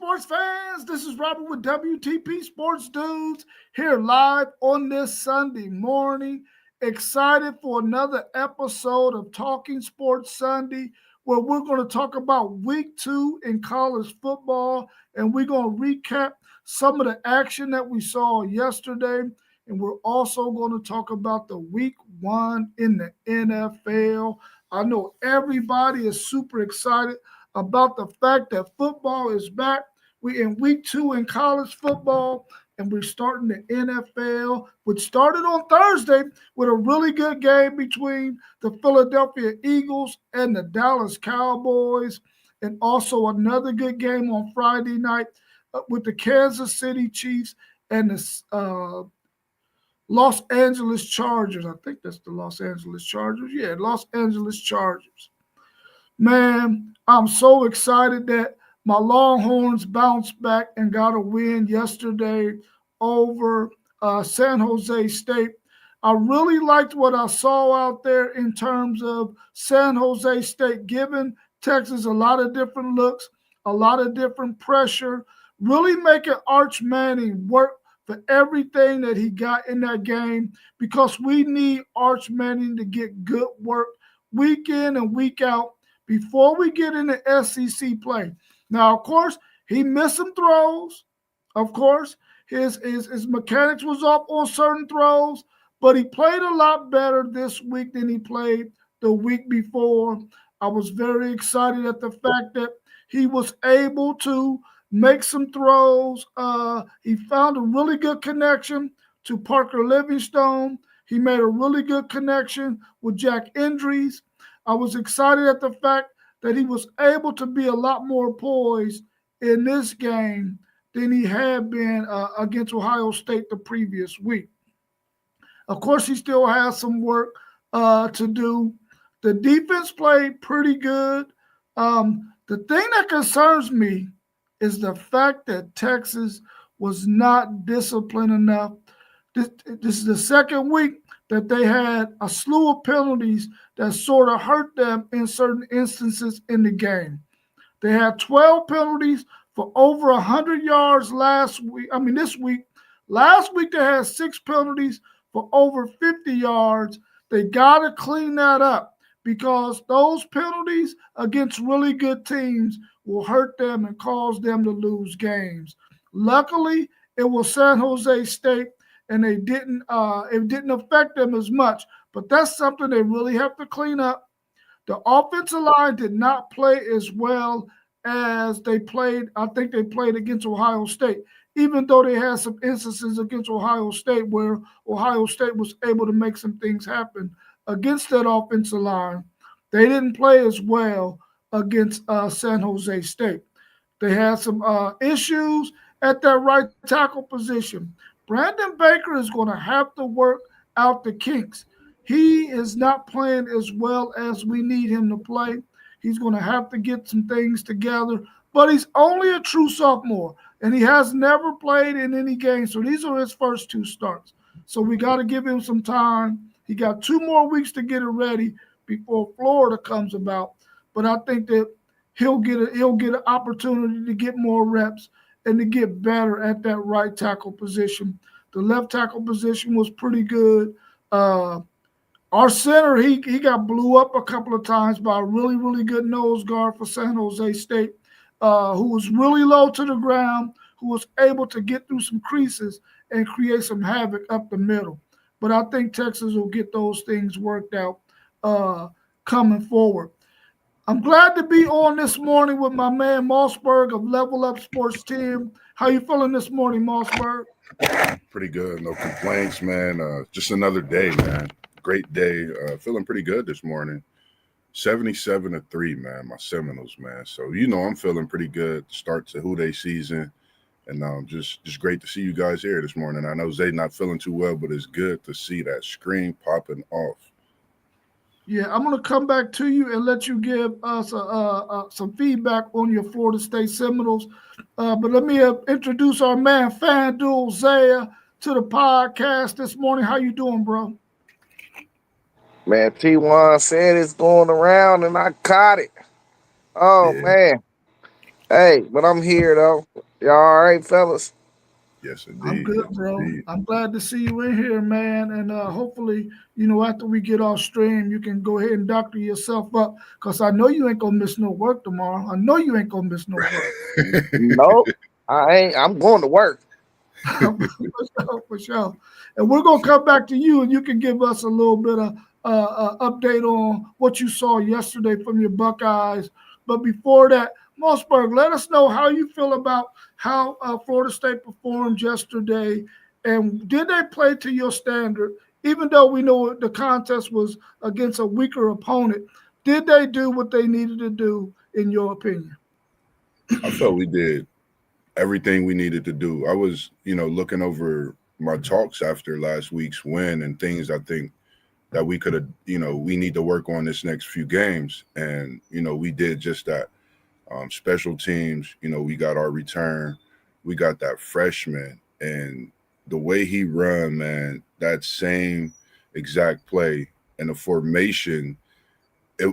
sports fans? This is Robert with WTP Sports Dudes here live on this Sunday morning. Excited for another episode of Talking Sports Sunday, where we're going to talk about week 2 in college football, and we're going to recap some of the action that we saw yesterday. And we're also going to talk about the week 1 in the NFL. I know everybody is super excited about the fact that football is back. We in week 2 in college football, and we're starting the NFL, which started on Thursday with a really good game between the Philadelphia Eagles and the Dallas Cowboys, and also another good game on Friday night with the Kansas City Chiefs and the Los Angeles Chargers. I think that's the Los Angeles Chargers. Yeah, Los Angeles Chargers. Man, I'm so excited that my Longhorns bounced back and got a win yesterday over San Jose State. I really liked what I saw out there in terms of San Jose State giving Texas a lot of different looks, a lot of different pressure, really making Arch Manning work for everything that he got in that game, because we need Arch Manning to get good work week in and week out before we get into SEC play. Now, of course, he missed some throws. Of course, his mechanics was off on certain throws, but he played a lot better this week than he played the week before. I was very excited at the fact that he was able to make some throws. He found a really good connection to Parker Livingstone. He made a really good connection with Jack Endries. I was excited at the fact that he was able to be a lot more poised in this game than he had been against Ohio State the previous week. Of course, he still has some work to do. The defense played pretty good. The thing that concerns me is the fact that Texas was not disciplined enough. This is the second week that they had a slew of penalties that sort of hurt them in certain instances in the game. They had 12 penalties for over 100 yards this week. Last week they had 6 penalties for over 50 yards. They got to clean that up, because those penalties against really good teams will hurt them and cause them to lose games. Luckily, it was San Jose State, and it didn't affect them as much. But that's something they really have to clean up. The offensive line did not play as well as they played. I think they played against Ohio State, even though they had some instances against Ohio State where Ohio State was able to make some things happen against that offensive line. They didn't play as well against San Jose State. They had some issues at that right tackle position. Brandon Baker is going to have to work out the kinks. He is not playing as well as we need him to play. He's going to have to get some things together, but he's only a true sophomore, and he has never played in any game, so these are his first 2 starts. So we got to give him some time. He got 2 more weeks to get it ready before Florida comes about, but I think that he'll get an opportunity to get more reps and to get better at that right tackle position. The left tackle position was pretty good. Our center, he got blew up a couple of times by a really, really good nose guard for San Jose State, who was really low to the ground, who was able to get through some creases and create some havoc up the middle. But I think Texas will get those things worked out coming forward. I'm glad to be on this morning with my man Mossberg of Level Up Sports Team. How you feeling this morning, Mossberg? Pretty good. No complaints, man. Just another day, man. Great day. Feeling pretty good this morning. 77-3, man. My Seminoles, man. So I'm feeling pretty good. Start to Houday season, and just great to see you guys here this morning. I know Zay not feeling too well, but it's good to see that screen popping off. Yeah, I'm going to come back to you and let you give us some feedback on your Florida State Seminoles. But let me introduce our man, FanDuel Zaya, to the podcast this morning. How you doing, bro? Man, T1 said it's going around and I caught it. Oh, Yeah. man. Hey, but I'm here though. Y'all all right, fellas? Yes, I'm indeed. good, Yes, bro. indeed. I'm glad to see you in here, man. And hopefully, after we get off stream, you can go ahead and doctor yourself up because I know you ain't gonna miss no work tomorrow. I know you ain't gonna miss no work. Nope. I ain't. I'm going to work. For sure, for sure. And we're gonna come back to you, and you can give us a little bit of update on what you saw yesterday from your Buckeyes. But before that, Mossberg, let us know how you feel about how Florida State performed yesterday, and did they play to your standard? Even though we know the contest was against a weaker opponent, did they do what they needed to do, in your opinion? I felt we did everything we needed to do. I was, looking over my talks after last week's win and things I think that we could have, we need to work on this next few games. And, we did just that. Special teams, we got our return. We got that freshman. And the way he run, man, that same exact play and the formation,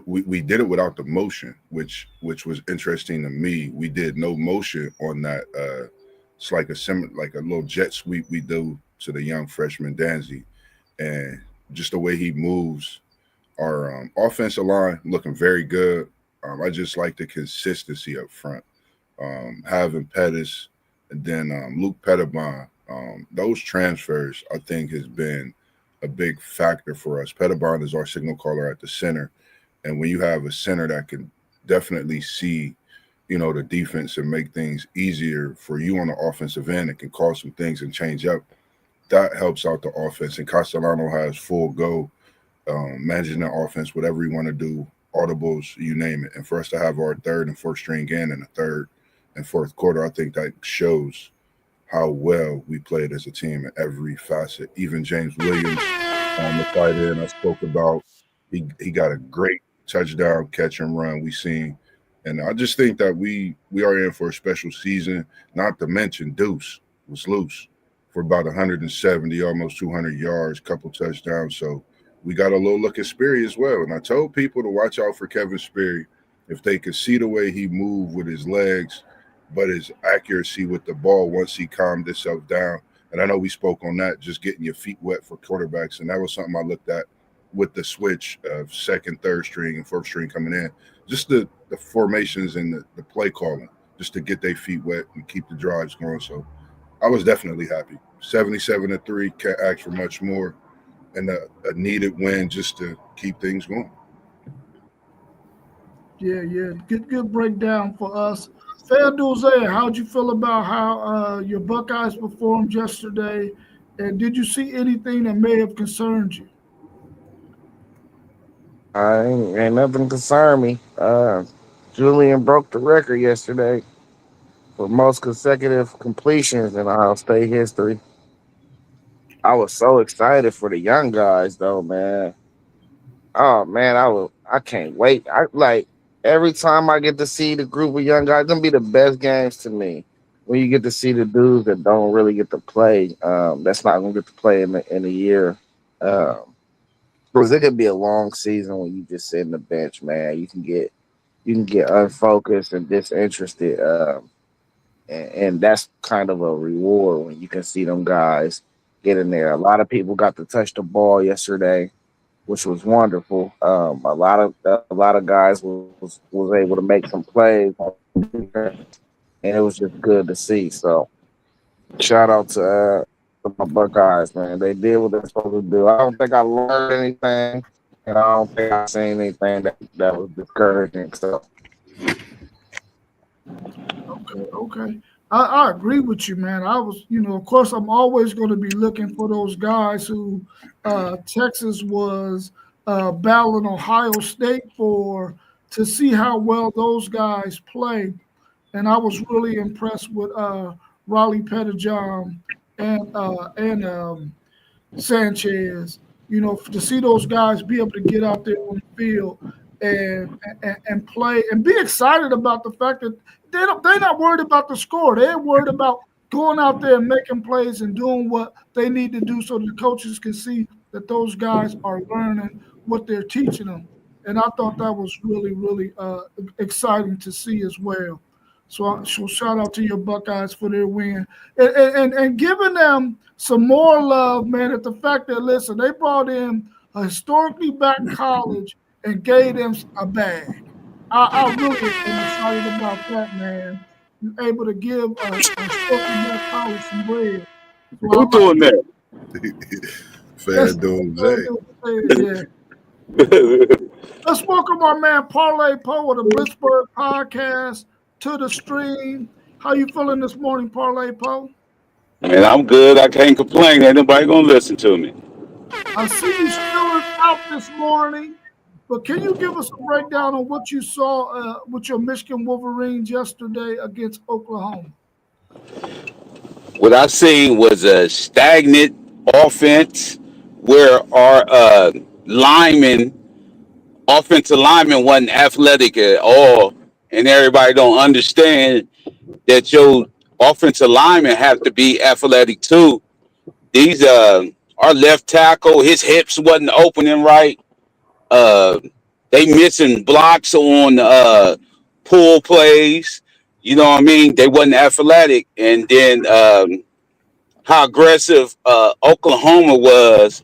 we did it without the motion, which was interesting to me. We did no motion on that. It's like a little jet sweep we do to the young freshman Danzy, and just the way he moves. Our offensive line looking very good. I just like the consistency up front. Having Pettis and then Luke Pettibon, those transfers I think has been a big factor for us. Pettibon is our signal caller at the center, and when you have a center that can definitely see, the defense and make things easier for you on the offensive end, it can call some things and change up. That helps out the offense. And Castellano has full go, managing the offense, whatever you want to do, audibles, you name it. And for us to have our third and fourth string in the third and fourth quarter, I think that shows how well we played as a team in every facet. Even James Williams on the fight in I spoke about, he got a great touchdown catch and run we seen. And I just think that we are in for a special season, not to mention Deuce was loose for about 170, almost 200 yards, couple touchdowns. So we got a little look at Sperry as well. And I told people to watch out for Kevin Sperry if they could see the way he moved with his legs, but his accuracy with the ball once he calmed himself down. And I know we spoke on that, just getting your feet wet for quarterbacks. And that was something I looked at with the switch of second, third string, and fourth string coming in. Just the formations and the play calling, just to get their feet wet and keep the drives going. So I was definitely happy. 77-3, can't ask for much more, and a needed win just to keep things going. Yeah, yeah. Good breakdown for us. Fair how'd you feel about how your Buckeyes performed yesterday? And did you see anything that may have concerned you? I ain't nothing concern me. Julian broke the record yesterday for most consecutive completions in Ohio State history. I was so excited for the young guys though, man. Oh man, I can't wait. I like every time I get to see the group of young guys, gonna be the best games to me. When you get to see the dudes that don't really get to play, that's not gonna get to play in a year. Because it could be a long season when you just sit in the bench, man. You can get unfocused and disinterested. And that's kind of a reward when you can see them guys get in there. A lot of people got to touch the ball yesterday, which was wonderful. A lot of guys was able to make some plays, and it was just good to see. So shout out to my Buckeyes, man. They did what they're supposed to do. I don't think I learned anything, and I don't think I seen anything that was discouraging. So Okay, okay. I agree with you, man. I was, of course, I'm always going to be looking for those guys who Texas was battling Ohio State for, to see how well those guys play. And I was really impressed with Raleigh Pettijohn and Sanchez. To see those guys be able to get out there on the field and play and be excited about the fact that they're not worried about the score. They're worried about going out there and making plays and doing what they need to do so the coaches can see that those guys are learning what they're teaching them. And I thought that was really, really exciting to see as well. So shout out to your Buckeyes for their win, and giving them some more love, man. At the fact that listen, they brought in a historically black college and gave them a bag. I really am excited about that, man. You're able to give a historically black college some bread. So I Who like doing that? that's Fad Doomsday. yeah. Let's welcome our man Parlay Poe of the Blitzburg podcast to the stream. How you feeling this morning, Parlay Poe? Man, I'm good. I can't complain. Ain't nobody gonna listen to me. I see you Steelers out this morning, but can you give us a breakdown on what you saw with your Michigan Wolverines yesterday against Oklahoma? What I seen was a stagnant offense where our offensive lineman wasn't athletic at all, and everybody don't understand that your offensive linemen have to be athletic too. These our left tackle, his hips wasn't opening right. Uh, they missing blocks on pull plays. You know what I mean? They wasn't athletic, and then how aggressive Oklahoma was.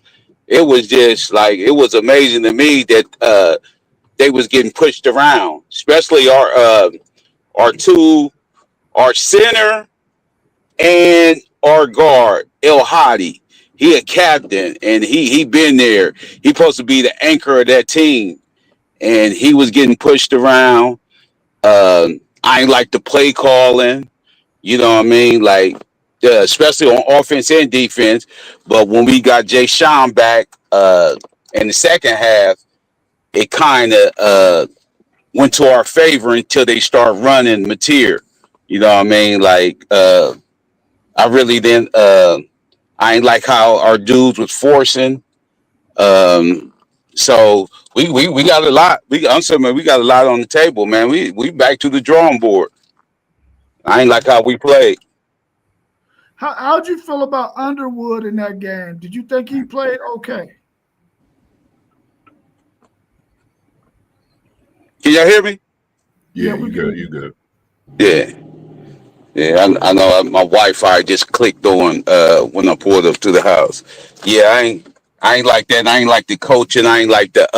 It was just like it was amazing to me that they was getting pushed around, especially our center and our guard El Hadi. He a captain, and he been there. He supposed to be the anchor of that team, and he was getting pushed around. I ain't like the play calling. You know what I mean? Like, especially on offense and defense. But when we got Jay Sean back in the second half, it kind of went to our favor until they start running Mateer. You know what I mean? Like, I really didn't. I ain't like how our dudes was forcing. So we got a lot. I'm saying, man, we got a lot on the table, man. We back to the drawing board. I ain't like how we played. How'd you feel about Underwood in that game? Did you think he played okay? Can y'all hear me? Yeah, we you good. You good. Yeah. Yeah, I know my Wi-Fi just clicked on when I pulled up to the house. Yeah, I ain't like that. I ain't like the coaching. I ain't like the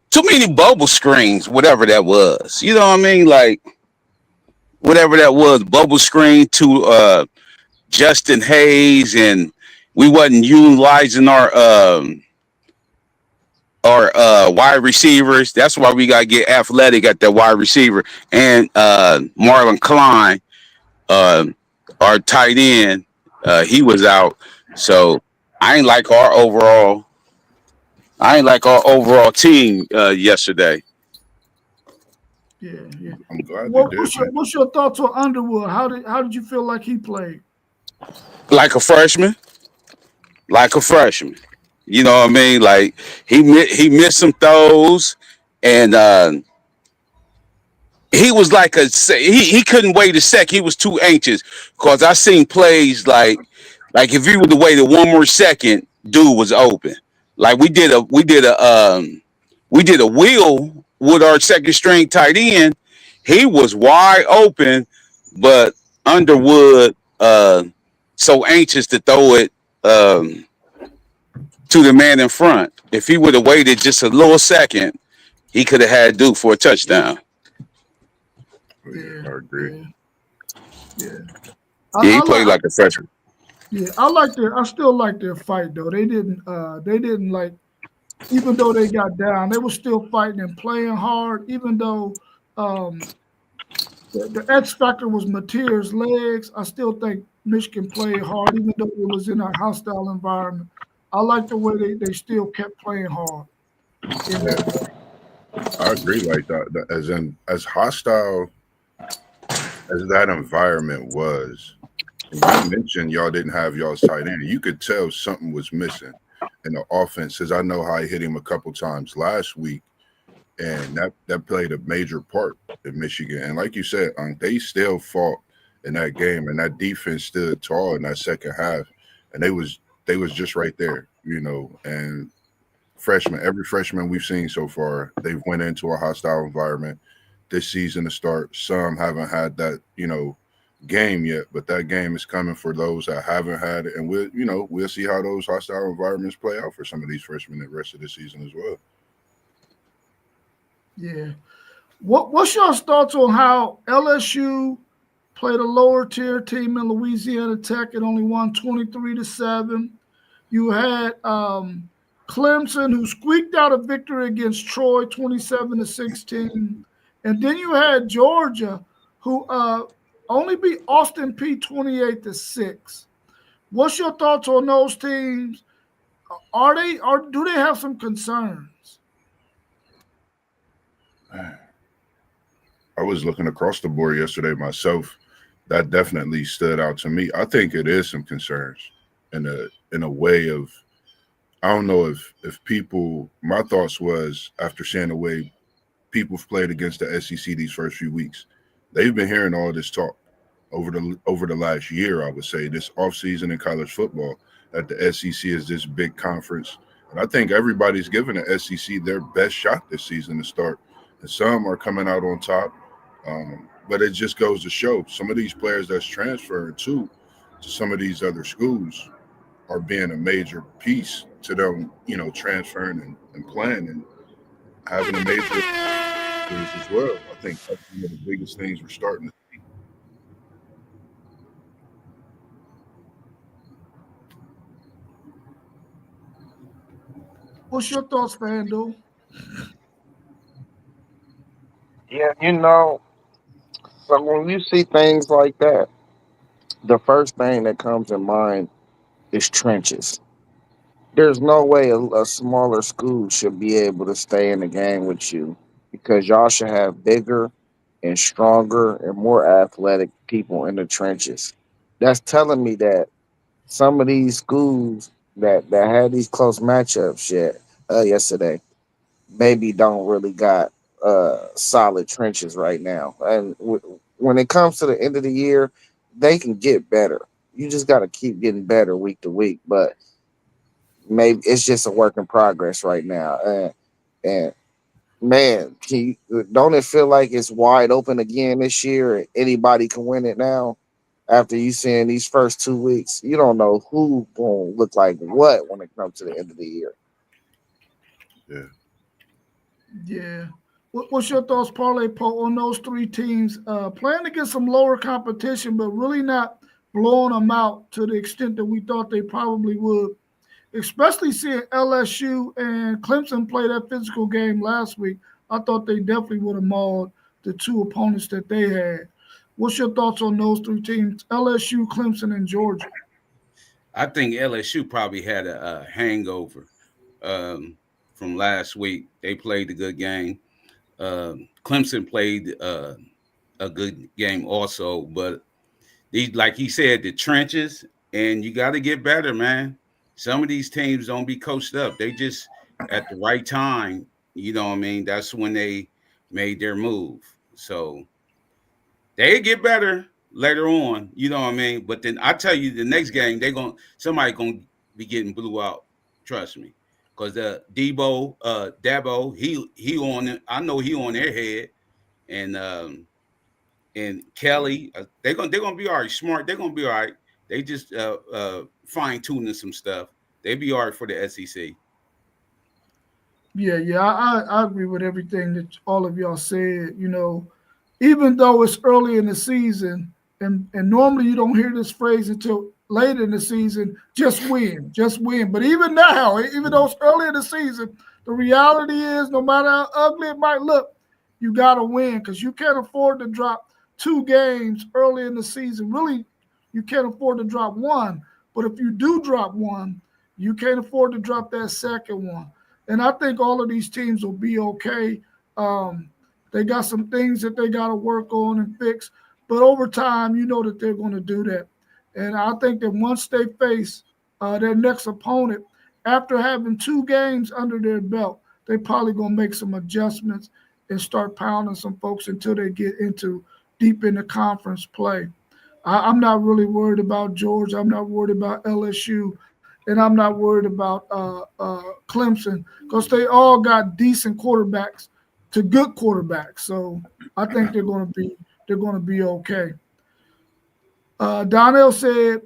too many bubble screens, whatever that was. You know what I mean? Like whatever that was, bubble screen to Justin Hayes, and we wasn't utilizing our wide receivers. That's why we gotta get athletic at that wide receiver. And Marlon Klein, our tight end, he was out. So I ain't like our overall team yesterday. Yeah. I'm glad you did. What's your thoughts on Underwood? How did you feel like he played? Like a freshman. You know what I mean? Like he missed some throws, and he was like he couldn't wait a sec. He was too anxious because I seen plays like if he would have waited one more second, dude was open. Like we did a wheel with our second string tight end. He was wide open, but Underwood so anxious to throw it to the man in front. If he would have waited just a little second, he could have had Duke for a touchdown. Yeah, I agree. Yeah. He played like a freshman. Yeah, I still like their fight though. They didn't like, even though they got down, they were still fighting and playing hard, even though the X factor was Mateer's legs. I still think Michigan played hard, even though it was in a hostile environment. I like the way they still kept playing hard. Yeah, I agree. Like that, as hostile as that environment was. And you mentioned y'all didn't have y'all's tight end. You could tell something was missing in the offense, because I know how I hit him a couple times last week, and that played a major part in Michigan. And like you said, they still fought in that game, and that defense stood tall in that second half, and they was just right there, you know. And every freshman we've seen so far, they've went into a hostile environment. this season to start. Some haven't had that, game yet, but that game is coming for those that haven't had it. And we'll see how those hostile environments play out for some of these freshmen the rest of the season as well. Yeah. What's your thoughts on how LSU played a lower tier team in Louisiana Tech and only won 23-7? You had Clemson, who squeaked out a victory against Troy 27-16. And then you had Georgia, who only beat Austin Peay 28-6. What's your thoughts on those teams? Do they have some concerns? I was looking across the board yesterday myself. That definitely stood out to me. I think it is some concerns in a way of, I don't know if people, my thoughts was after seeing the way people have played against the SEC these first few weeks, they've been hearing all this talk over the last year, I would say, this offseason in college football, that the SEC is this big conference. And I think everybody's giving the SEC their best shot this season to start. And some are coming out on top. But it just goes to show some of these players that's transferring to some of these other schools are being a major piece to them, transferring and playing and having a major piece as well. I think that's one of the biggest things we're starting to see. What's your thoughts, Fanduel? Yeah, so when you see things like that, the first thing that comes in mind is trenches. There's no way a smaller school should be able to stay in the game with you because y'all should have bigger and stronger and more athletic people in the trenches. That's telling me that some of these schools that had these close matchups yesterday maybe don't really got solid trenches right now. And when it comes to the end of the year, they can get better. You just got to keep getting better week to week. But maybe it's just a work in progress right now. And man, don't it feel like it's wide open again this year? And anybody can win it now. After you seeing these first 2 weeks, you don't know who gonna look like what when it comes to the end of the year. Yeah. Yeah. What's your thoughts, Parlay Poe, on those three teams playing against some lower competition, but really not blowing them out to the extent that we thought they probably would? Especially seeing LSU and Clemson play that physical game last week, I thought they definitely would have mauled the two opponents that they had. What's your thoughts on those three teams, LSU, Clemson, and Georgia? I think LSU probably had a hangover from last week. They played a good game. Clemson played a good game also, but these, like he said, the trenches, and you got to get better, man. Some of these teams don't be coached up. They just at the right time, you know what I mean? That's when they made their move. So they get better later on, you know what I mean? But then I tell you, the next game, somebody gonna be getting blew out. Trust me. Because Dabo, he on it. I know he on their head. And Kelly, they're gonna be all right. Smart, they're gonna be all right. They just fine tuning some stuff. They be all right for the SEC. Yeah, I agree with everything that all of y'all said. Even though it's early in the season, and normally you don't hear this phrase until later in the season, just win. But even now, even though it's early in the season, the reality is no matter how ugly it might look, you got to win because you can't afford to drop 2 games early in the season. Really, you can't afford to drop one. But if you do drop one, you can't afford to drop that second one. And I think all of these teams will be okay. They got some things that they got to work on and fix. But over time, you know that they're going to do that. And I think that once they face their next opponent, after having 2 games under their belt, they probably going to make some adjustments and start pounding some folks until they get into deep into conference play. I'm not really worried about Georgia. I'm not worried about LSU. And I'm not worried about Clemson because they all got decent quarterbacks to good quarterbacks. So I think they're going to be okay. Donnell said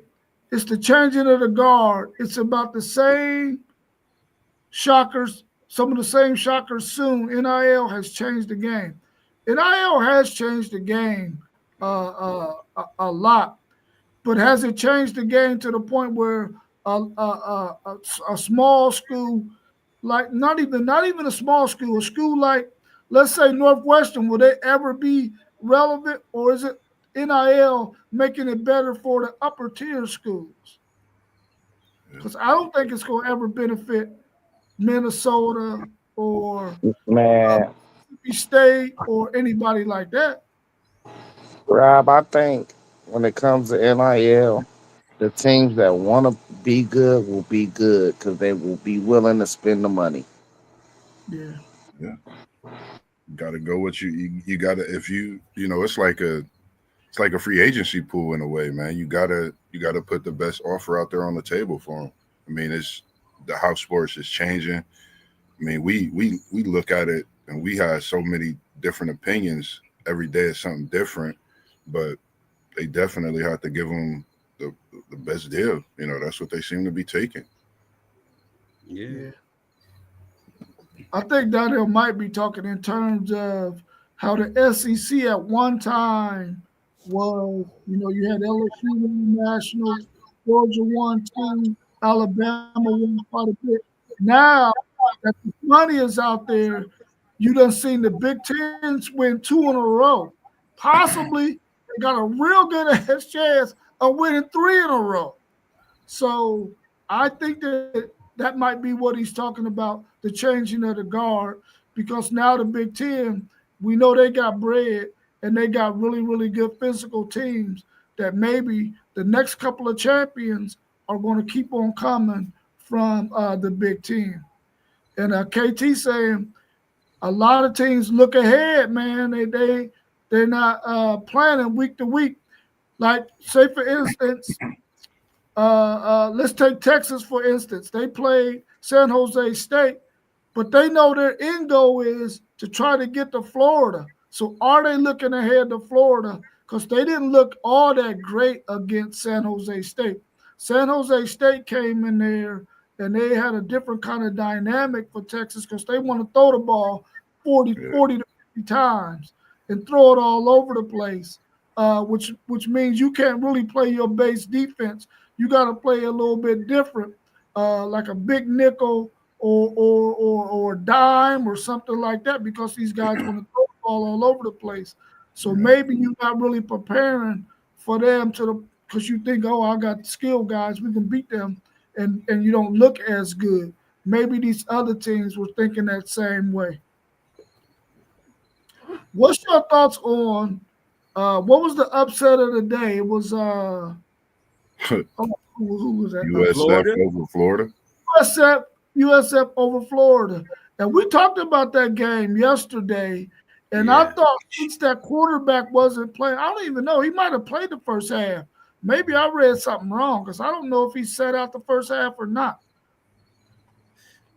it's the changing of the guard. It's about the same shockers, some of the same shockers soon. NIL has changed the game. NIL has changed the game a lot, but has it changed the game to the point where a small school, like not even a small school, a school like, let's say, Northwestern, will they ever be relevant, or is it NIL making it better for the upper tier schools? Because I don't think it's going to ever benefit Minnesota or Man, Mississippi State or anybody like that. Rob, I think when it comes to NIL, the teams that want to be good will be good because they will be willing to spend the money. Yeah. Yeah. Got to go with you got to, if it's like a free agency pool in a way, man. You gotta put the best offer out there on the table for them. I mean, it's the how sports is changing. I mean, we look at it and we have so many different opinions. Every day is something different, but they definitely have to give them the best deal. That's what they seem to be taking. Yeah. I think Donnell might be talking in terms of how the SEC at one time was, you had LSU won nationals, Georgia won two, Alabama won quite a bit. Now that the money is out there, you done seen the Big Tens win two in a row. Possibly they got a real good ass chance of winning three in a row. So I think that might be what he's talking about, the changing of the guard, because now the Big Ten, we know they got bread and they got really, really good physical teams that maybe the next couple of champions are going to keep on coming from the Big Ten. And KT saying a lot of teams look ahead, man. They're not planning week to week. Like, say for instance, let's take Texas, for instance. They played San Jose State, but they know their end goal is to try to get to Florida. So are they looking ahead to Florida? Because they didn't look all that great against San Jose State. San Jose State came in there and they had a different kind of dynamic for Texas because they want to throw the ball 40 to 50 times and throw it all over the place, which means you can't really play your base defense. You got to play a little bit different, like a big nickel or dime or something like that, because these guys want to throw the ball all over the place. So maybe you're not really preparing for them because you think, oh, I got skilled guys, we can beat them, and you don't look as good. Maybe these other teams were thinking that same way. What's your thoughts on what was the upset of the day? It was who was that? USF Florida? over Florida. USF over Florida. And we talked about that game yesterday. And I thought since that quarterback wasn't playing, I don't even know. He might have played the first half. Maybe I read something wrong because I don't know if he sat out the first half or not.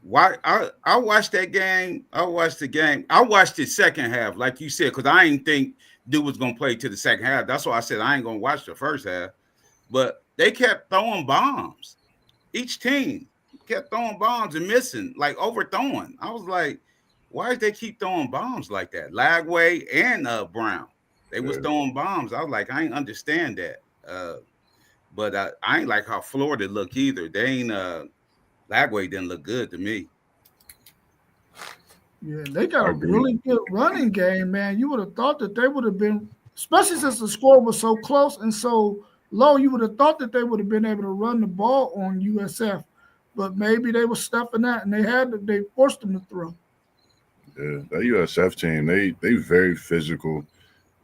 Why I watched that game. I watched the game. I watched the second half, like you said, because I didn't think dude was gonna play to the second half. That's why I said I ain't gonna watch the first half. But they kept throwing bombs. Each team kept throwing bombs and missing, like overthrowing. I was like, why did they keep throwing bombs like that? Lagway and Brown, they was throwing bombs. I was like, I ain't understand that. But I ain't like how Florida look either. They ain't Lagway didn't look good to me. Yeah, they got a really good running game, man. You would have thought that they would have been, especially since the score was so close and so low, you would have thought that they would have been able to run the ball on USF. But maybe they were stuffing that and they forced them to throw. Yeah, that USF team, they very physical.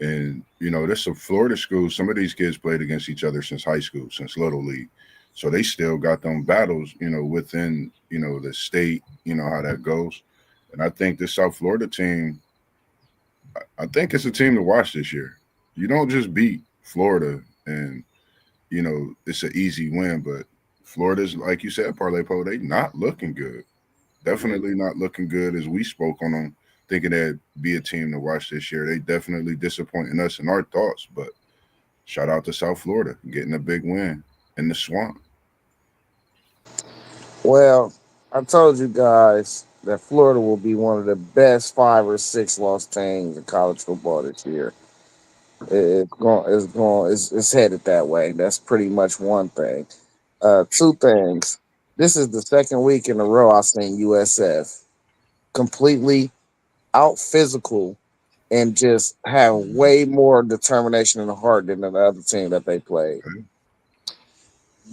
And, there's some Florida schools. Some of these kids played against each other since high school, since Little League. So they still got them battles, within, the state, how that goes. And I think this South Florida team, I think it's a team to watch this year. You don't just beat Florida and, it's an easy win. But Florida's, like you said, Parlay Po, they not looking good. Definitely not looking good as we spoke on them thinking they'd be a team to watch this year. They definitely disappointing us in our thoughts, but shout out to South Florida getting a big win in the swamp. Well, I told you guys that Florida will be one of the best 5 or 6 loss teams in college football this year. It's headed that way. That's pretty much one thing. Two things. This is the second week in a row I've seen USF completely out physical and just have way more determination and heart than the other team that they played.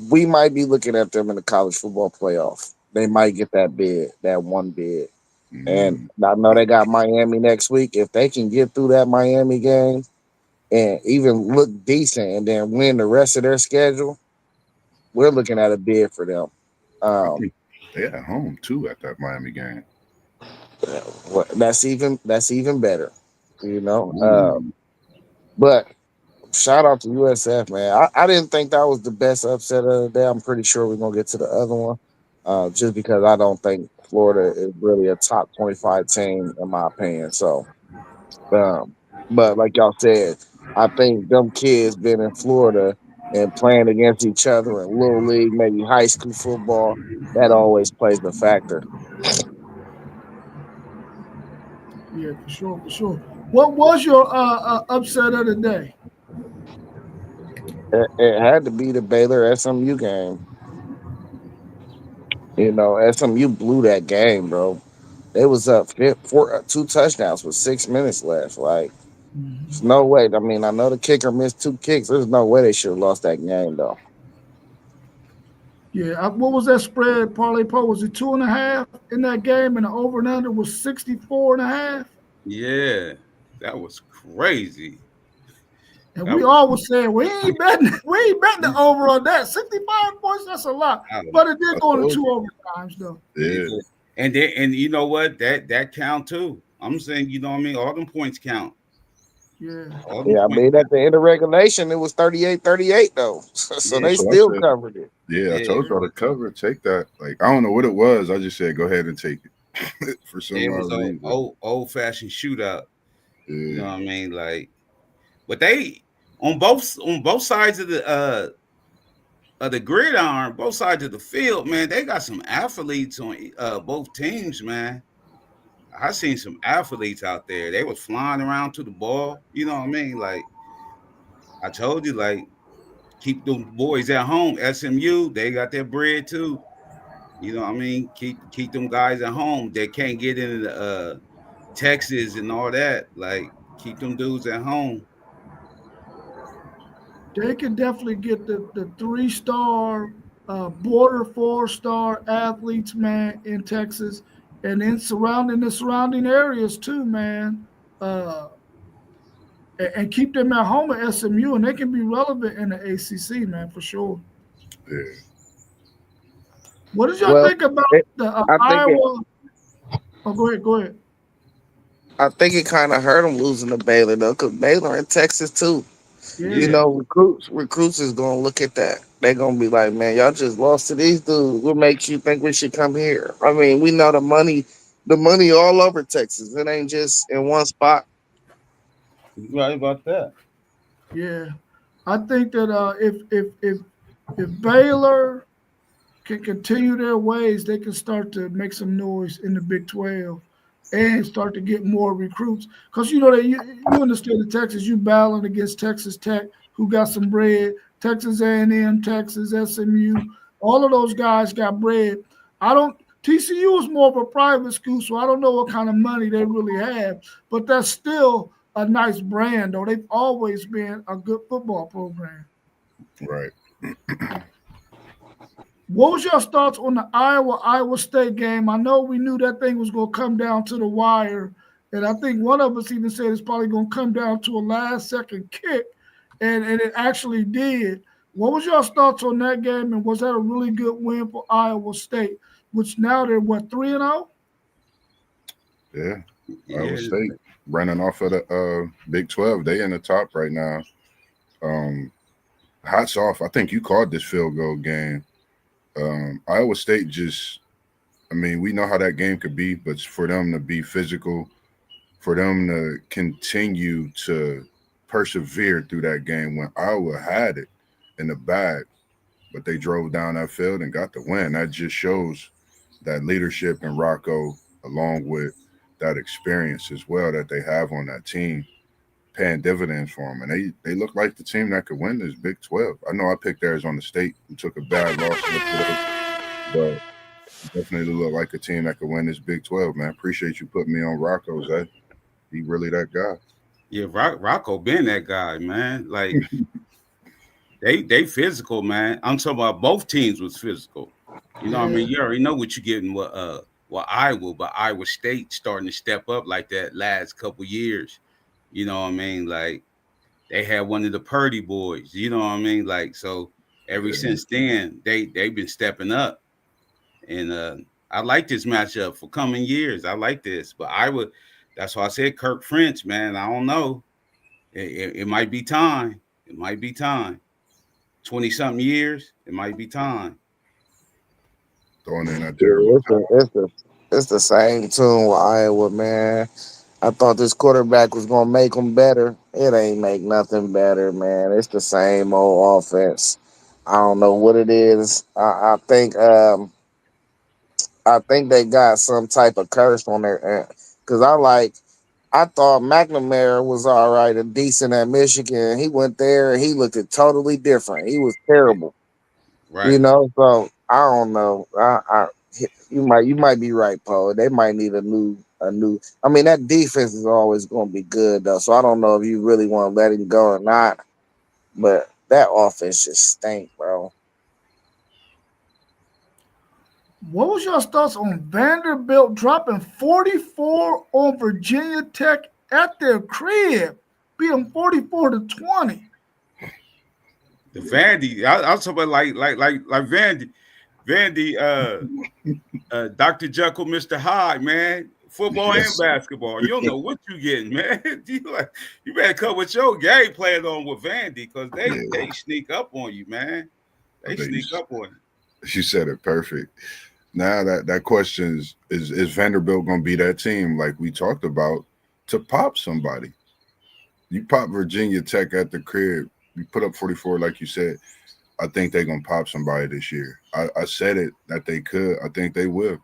We might be looking at them in the college football playoff. They might get that bid, that one bid. And I know they got Miami next week. If they can get through that Miami game and even look decent and then win the rest of their schedule, we're looking at a bid for them. I think they at home too at that Miami game. That's even better, you know. But shout out to USF, man. I didn't think that was the best upset of the day. I'm pretty sure we're gonna get to the other one, just because I don't think Florida is really a top 25 team in my opinion. So, but like y'all said, I think them kids been in Florida and playing against each other in little league, maybe high school football, that always plays a factor. Yeah, for sure. What was your upset of the day? It had to be the Baylor SMU game. You know, SMU blew that game, bro. They was up 2 touchdowns with 6 minutes left. Like, there's no way. I mean, I know the kicker missed 2 kicks. There's no way they should have lost that game, though. Yeah, what was that spread, Parlay Po? Was it 2.5 in that game, and the over and under was 64.5? Yeah, that was crazy. And we always said we ain't betting the over on that. 65 points, that's a lot. But it did go into 2 overtimes though. Yeah. And you know what? That count too. I'm saying, you know what I mean? All them points count. Yeah. I mean, at the end of regulation, it was 38-38 though. So they still covered it. Yeah, I told y'all to cover. Take that. Like, I don't know what it was. I just said go ahead and take it. For some reason. It was old fashioned shootout. Yeah. You know what I mean? Like, but they on both sides of the gridiron, both sides of the field, man, they got some athletes on both teams, man. I seen some athletes out there. They was flying around to the ball. You know what I mean? Like, I told you, like, keep them boys at home. SMU, they got their bread too. You know what I mean? Keep them guys at home. They can't get into Texas and all that. Like, keep them dudes at home. They can definitely get the 3-star, border 4-star athletes, man, in Texas, and in the surrounding areas too, man. And keep them at home at SMU, and they can be relevant in the ACC, man, for sure. Yeah. What did y'all think about the Iowa? Go ahead. I think it kind of hurt them losing to Baylor though, because Baylor in Texas too. Yeah. You know, recruits is gonna look at that. They're gonna be like, man, y'all just lost to these dudes. What makes you think we should come here? I mean, we know the money all over Texas. It ain't just in one spot. You're right about that. Yeah, I think that if Baylor can continue their ways, they can start to make some noise in the Big 12 and start to get more recruits. Because you know that you understand the Texas, you battling against Texas Tech, who got some bread, Texas A&M, Texas SMU, all of those guys got bread. TCU is more of a private school, so I don't know what kind of money they really have, but that's still a nice brand, though. They've always been a good football program. Right. What was your thoughts on the Iowa State game? I know we knew that thing was going to come down to the wire, and I think one of us even said it's probably going to come down to a last-second kick, and it actually did. What was your thoughts on that game, and was that a really good win for Iowa State, which now they're, 3-0? Yeah, Iowa State running off of the Big 12. They in the top right now. Hats off. I think you called this field goal game. Iowa State we know how that game could be, but for them to be physical for them to continue to persevere through that game when Iowa had it in the bag, but they drove down that field and got the win. That just shows that leadership in Rocco, along with that experience as well that they have on that team, paying dividends for them. And they look like the team that could win this Big 12. I know I picked Arizona State and took a bad loss to the field, but definitely look like a team that could win this Big 12, man. Appreciate you putting me on Rocco, Zay. He really that guy. Yeah, Rocco been that guy, man. Like they physical, man. I'm talking about both teams was physical. You know what I mean? You already know what you're getting with Iowa, but Iowa State starting to step up like that last couple years. You know what I mean? Like they had one of the Purdy boys, you know what I mean? Like so ever since then, they've been stepping up. And I like this matchup for coming years. I like this. But that's why I said Kirk French, man. I don't know. It might be time. It might be time. 20-something years, it might be time. Throwing in that there. It's the same tune with Iowa, man. I thought this quarterback was gonna make them better. It ain't make nothing better, man. It's the same old offense. I don't know what it is. I think they got some type of curse on their end. Cause I thought McNamara was all right and decent at Michigan. He went there and he looked totally different. He was terrible. Right. You know, so I don't know. You might be right, Paul. They might need a new. I mean, that defense is always going to be good though. So I don't know if you really want to let him go or not. But that offense just stink, bro. What was your thoughts on Vanderbilt dropping 44 on Virginia Tech at their crib, beat them 44-20? The Vandy, I was talking about like Vandy, Dr. Jekyll, Mr. Hyde, man. Football and basketball. You don't know what you getting, man. You better come with your game plan on with Vandy because they sneak up on you, man. They sneak up on you. She said it perfect. Now that question is Vanderbilt going to be that team like we talked about to pop somebody? You pop Virginia Tech at the crib, you put up 44 like you said. I think they're going to pop somebody this year. I said it that they could. I think they will.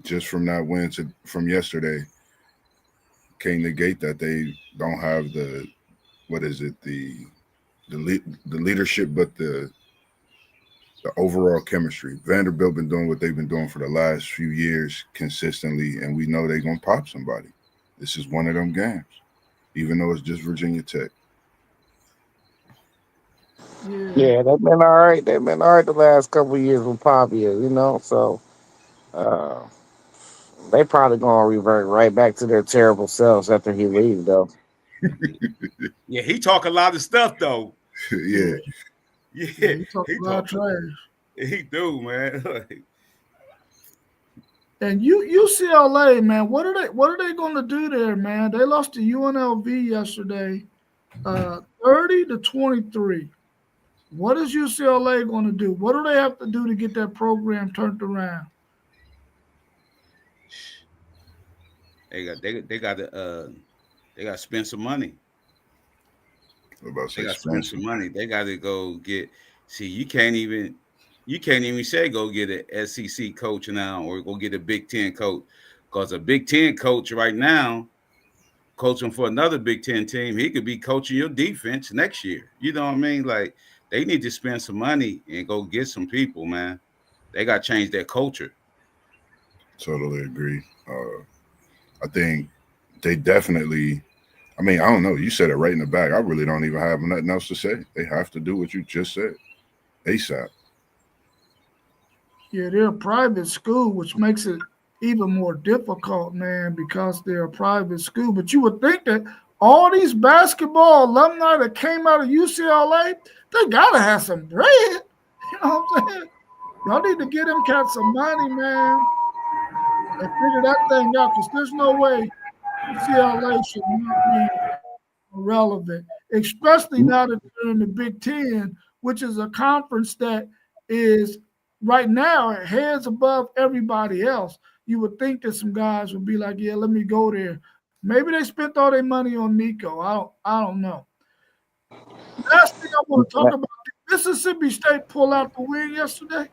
Just from that win from yesterday, can't negate that they don't have the leadership, but the overall chemistry. Vanderbilt been doing what they've been doing for the last few years consistently, and we know they're gonna pop somebody. This is one of them games, even though it's just Virginia Tech. Yeah, they've been all right. They've been all right the last couple of years with Pavia, you know. So they probably gonna revert right back to their terrible selves after he leaves, though. Yeah, he talk a lot of stuff though. Yeah, he talk a lot of trash. He do, man. And UCLA, man, what are they going to do there, man? They lost to UNLV yesterday, 30-23. What is UCLA going to do? What do they have to do to get that program turned around? They got to spend some money. They got to spend some money. They got to go get. See, you can't even say go get an SEC coach now or go get a Big Ten coach, because a Big Ten coach right now, coaching for another Big Ten team, he could be coaching your defense next year. You know what I mean? Like they need to spend some money and go get some people, man. They got to change their culture. Totally agree. I think they definitely. I mean, I don't know. You said it right in the back. I really don't even have nothing else to say. They have to do what you just said, ASAP. Yeah, they're a private school, which makes it even more difficult, man, because they're a private school. But you would think that all these basketball alumni that came out of UCLA, they got to have some bread. You know what I'm saying? Y'all need to get them cats some money, man, and figure that thing out, because there's no way UCLA should not be relevant, especially now that they're in the Big Ten, which is a conference that is right now it heads above everybody else. you would think that some guys would be like, yeah, let me go there. Maybe they spent all their money on Nico. I don't know. Last thing I want to talk about, did Mississippi State pull out the win yesterday?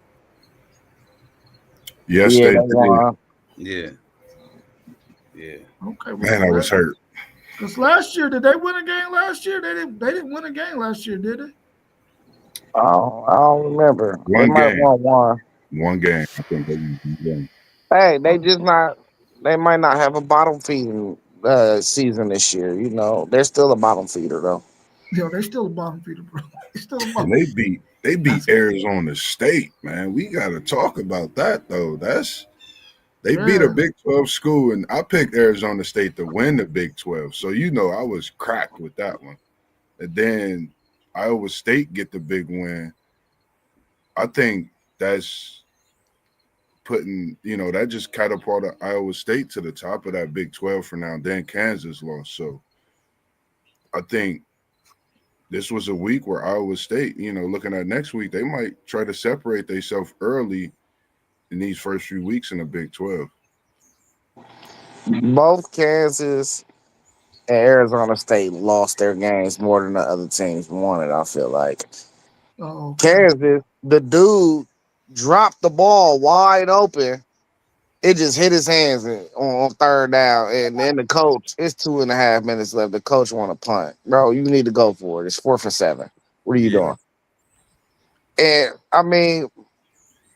Yes, Yeah, they they did. won. Yeah. Yeah. Okay. Man, I was hurt. Because last year, did they win a game last year? They didn't win a game last year, did they? Oh, I don't remember. They One might have game. won one. One game. I think they won one game. Hey, they might not have a bottom feeding season this year. You know, they're still a bottom feeder though. Yo, they still a bottom feeder, bro. They still a bottom. And they beat Arizona State, man. We got to talk about that though. They beat a Big 12 school, and I picked Arizona State to win the Big 12. So you know I was cracked with that one. And then Iowa State get the big win. I think that's putting, that just catapulted Iowa State to the top of that Big 12 for now. Then Kansas lost. So I think this was a week where Iowa State, looking at next week, they might try to separate themselves early in these first few weeks in the Big 12. Both Kansas and Arizona State lost their games more than the other teams won it, I feel like. Oh, Kansas, the dude dropped the ball wide open. It just hit his hands on third down. And then the coach, it's 2.5 minutes left. The coach want to punt. Bro, you need to go for it. It's 4 for 7. What are you doing? And, I mean,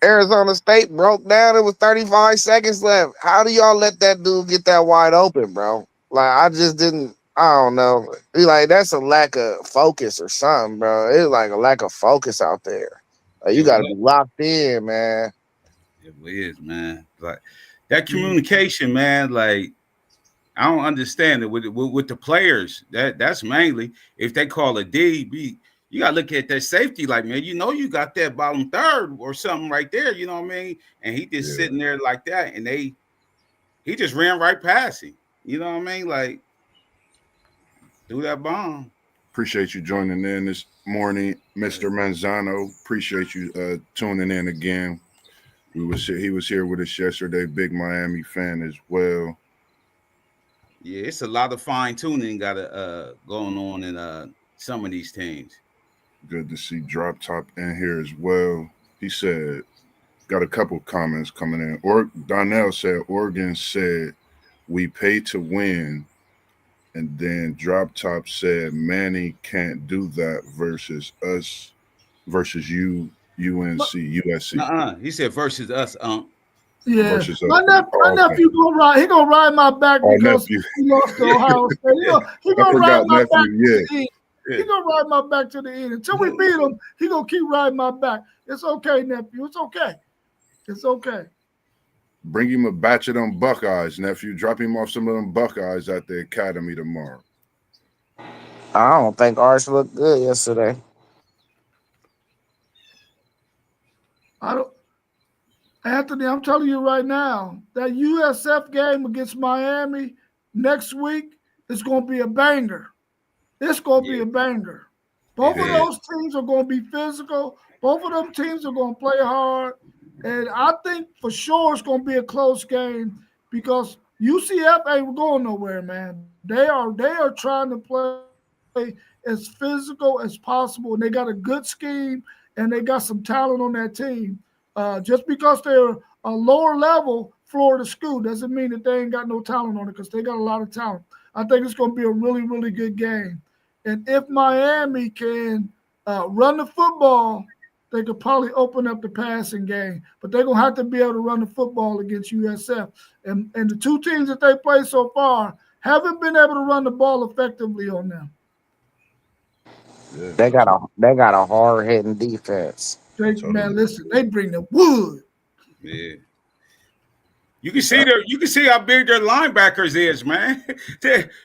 Arizona State broke down. It was 35 seconds left. How do y'all let that dude get that wide open, bro? Like, I just didn't. I don't know. Like, that's a lack of focus or something, bro. It's like a lack of focus out there. Like, you got to be locked in, man. It is, man. Like that communication, man. Like I don't understand it with the players. That's mainly if they call a D. You gotta look at that safety. Like, man, you got that bottom third or something right there. You know what I mean? And he just sitting there like that, and he just ran right past him. You know what I mean? Like, do that bomb. Appreciate you joining in this morning, Mr. Manzano. Appreciate you tuning in again. He was here with us yesterday. Big Miami fan as well. Yeah, it's a lot of fine tuning going on in some of these teams. Good to see Drop Top in here as well. He said, got a couple comments coming in. Donnell said, Oregon said, we pay to win. And then Drop Top said, Manny can't do that versus us, versus you, UNC, USC. He said versus us, Yeah, versus my nephew gonna ride. He gonna ride my back because he lost to Ohio State. He gonna ride my back. He gonna ride my back to the end until we beat him. He gonna keep riding my back. It's okay, nephew. It's okay. It's okay. Bring him a batch of them Buckeyes, nephew. Drop him off some of them Buckeyes at the academy tomorrow. I don't think ours looked good yesterday. Anthony, I'm telling you right now, that USF game against Miami next week is going to be a banger. It's going to be a banger. Both of those teams are going to be physical. Both of them teams are going to play hard. And I think for sure it's going to be a close game because UCF ain't going nowhere, man. They are trying to play as physical as possible, and they got a good scheme, and they got some talent on that team. Just because they're a lower level Florida school doesn't mean that they ain't got no talent on it because they got a lot of talent. I think it's going to be a really, really good game. And if Miami can run the football, they could probably open up the passing game. But they're going to have to be able to run the football against USF. And the two teams that they play so far haven't been able to run the ball effectively on them. Yeah. They got a hard hitting defense. Man, listen, they bring the wood. Yeah. You can see how big their linebackers is, man.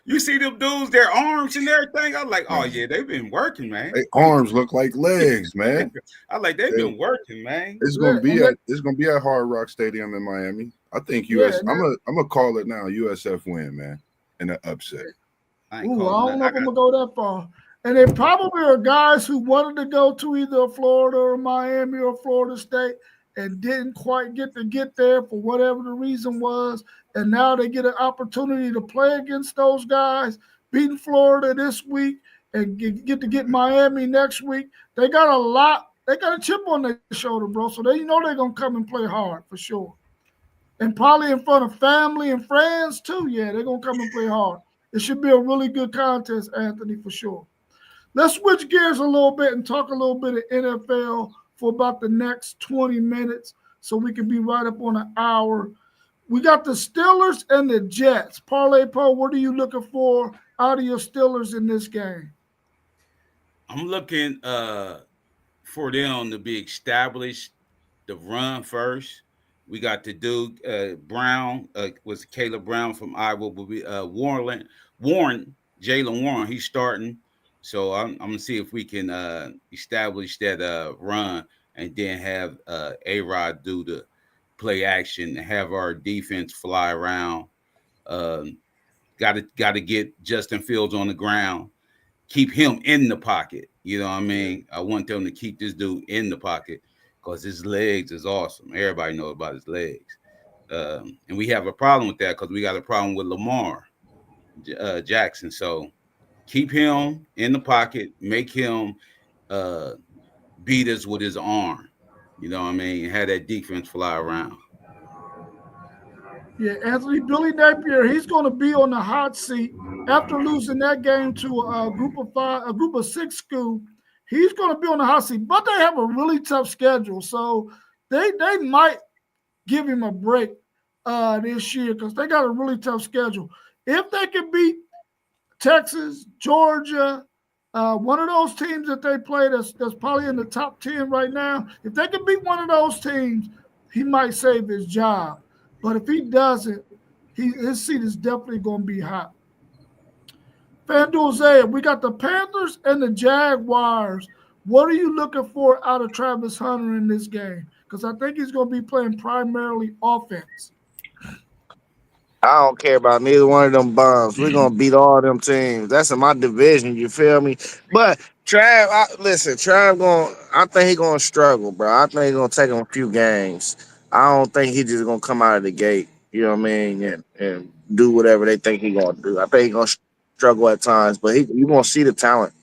You see them dudes, their arms and everything. I'm like, oh yeah, they've been working, man. Their arms look like legs, man. I like they've been working, man. It's gonna be at Hard Rock Stadium in Miami. I think I'm gonna call it now. USF win, man, in an upset. I don't know if I'm gonna go that far. And they probably are guys who wanted to go to either Florida or Miami or Florida State, and didn't quite get there for whatever the reason was. And now they get an opportunity to play against those guys, beating Florida this week and get Miami next week. They got a lot. They got a chip on their shoulder, bro. So they know they're going to come and play hard for sure. And probably in front of family and friends too. Yeah, they're going to come and play hard. It should be a really good contest, Anthony, for sure. Let's switch gears a little bit and talk a little bit of NFL for about the next 20 minutes so we can be right up on an hour. We got the Steelers and the Jets. Parlay Poe, what are you looking for out of your Steelers in this game? I'm looking for them to be established, the run first. We got the dude Brown, was Caleb Brown from Iowa, will be Jalen Warren. He's starting. So I'm gonna see if we can establish that run and then have A-Rod do the play action and have our defense fly around. Got to get Justin Fields on the ground, keep him in the pocket. You know what I mean? I want them to keep this dude in the pocket because his legs is awesome. Everybody knows about his legs. And we have a problem with that because we got a problem with Lamar Jackson. So keep him in the pocket, make him beat us with his arm. You know what I mean? Have that defense fly around. Yeah, Anthony, Billy Napier, he's going to be on the hot seat after losing that game to a group of 6 school. He's going to be on the hot seat, but they have a really tough schedule, so they might give him a break this year because they got a really tough schedule. If they can beat Texas, Georgia, one of those teams that they play that's probably in the top 10 right now, if they can beat one of those teams, he might save his job. But if he doesn't, his seat is definitely going to be hot. FanDuel Zay, we got the Panthers and the Jaguars. What are you looking for out of Travis Hunter in this game? Because I think he's going to be playing primarily offense. I don't care about neither one of them bums. We're going to beat all them teams. That's in my division, you feel me? But Trav, I think he's going to struggle, bro. I think he's going to take him a few games. I don't think he's just going to come out of the gate, you know what I mean, and do whatever they think he's going to do. I think he's going to struggle at times, but you're going to see the talent.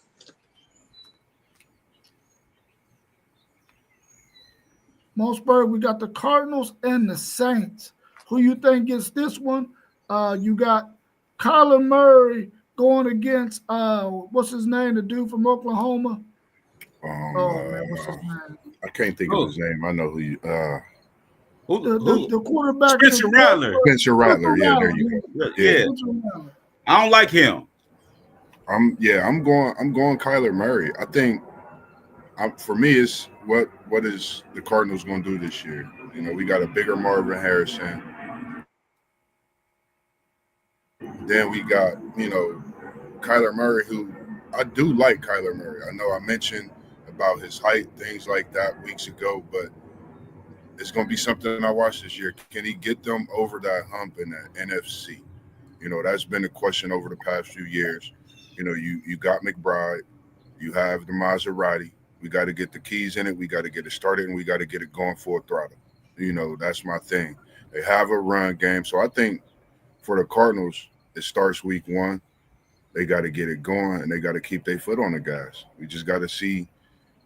Mossberg, we got the Cardinals and the Saints. Who you think gets this one? You got Kyler Murray going against what's his name, the dude from Oklahoma? Man, what's his name? I can't think of his name. I know who you the quarterback. Spencer Rattler. Spencer Rattler. Yeah, there you go. Yeah. I don't like him. I'm going Kyler Murray. I think for me it's what is the Cardinals going to do this year? You know, we got a bigger Marvin Harrison. Then we got, Kyler Murray, who I do like Kyler Murray. I know I mentioned about his height, things like that weeks ago, but it's going to be something I watch this year. Can he get them over that hump in that NFC? You know, that's been a question over the past few years. You know, you got McBride, you have the Maserati. We got to get the keys in it. We got to get it started, and we got to get it going full throttle. You know, that's my thing. They have a run game. So I think for the Cardinals, it starts week 1. They got to get it going, and they got to keep their foot on the gas. We just got to see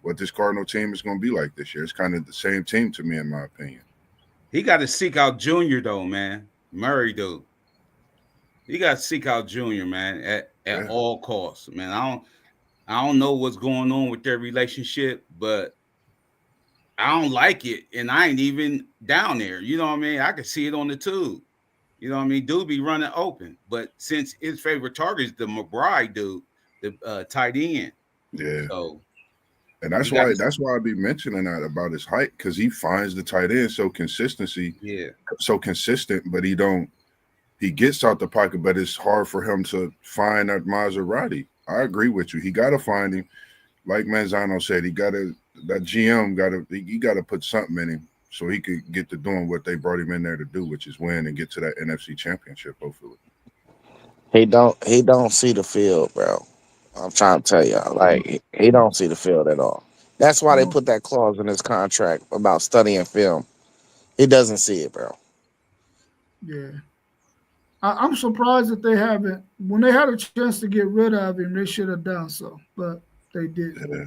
what this Cardinal team is going to be like this year. It's kind of the same team to me, in my opinion. He got to seek out Junior, though, man. Murray, dude. He got to seek out Junior, man, at all costs, man. I don't know what's going on with their relationship, but I don't like it, and I ain't even down there. You know what I mean? I can see it on the tube. You know what I mean? Dude be running open, but since his favorite target is the McBride dude, the tight end. Yeah. So, and that's why I be mentioning that about his height, because he finds the tight end so consistent, but he gets out the pocket, but it's hard for him to find that Maserati. I agree with you. He got to find him. Like Manzano said, he got to put something in him so he could get to doing what they brought him in there to do, which is win and get to that NFC championship, hopefully. He don't see the field, bro. I'm trying to tell y'all, like, he don't see the field at all. That's why they No, put that clause in his contract about studying film. He doesn't see it, bro. yeah. I'm surprised that they haven't. When they had a chance to get rid of him, they should have done so, but they didn't. Yeah.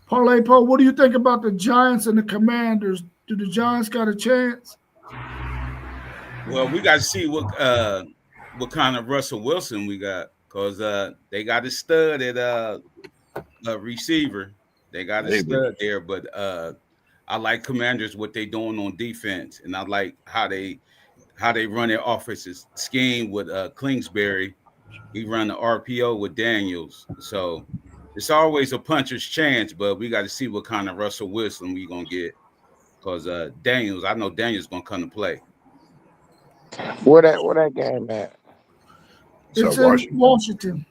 Parlay Poe, what do you think about the Giants and the Commanders? Do the Giants got a chance? Well, we got to see what kind of Russell Wilson we got, because they got a stud at a receiver. They got a Maybe. stud there, but I like Commanders what they doing on defense, and I like how they run their offensive scheme with Kingsbury. He run the RPO with Daniels, so it's always a puncher's chance. But we got to see what kind of Russell Wilson we gonna get, because Daniels, I know Daniels gonna come to play. Where that game at? It's So in Washington.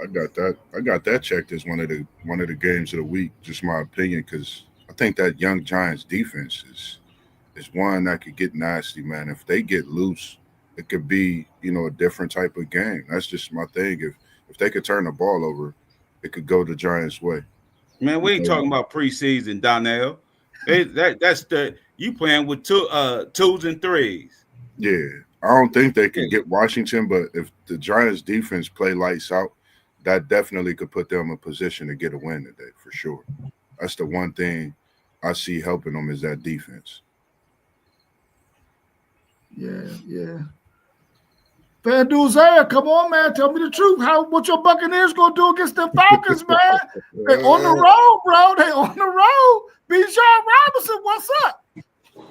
I got that checked as one of the games of the week. Just my opinion, because I think that young Giants defense is one that could get nasty, man. If they get loose, it could be a different type of game. That's just my thing. If they could turn the ball over, it could go the Giants' way. Man, we ain't talking about preseason, Donnell. That's you playing with twos and threes. Yeah, I don't think they can get Washington, but if the Giants' defense play lights out, that definitely could put them in a position to get a win today for sure. That's the one thing I see helping them is that defense. Yeah. Van Duzel, come on, man. Tell me the truth. What your Buccaneers gonna do against the Falcons, man? They on the road, bro. They on the road. Bijan Robinson, what's up?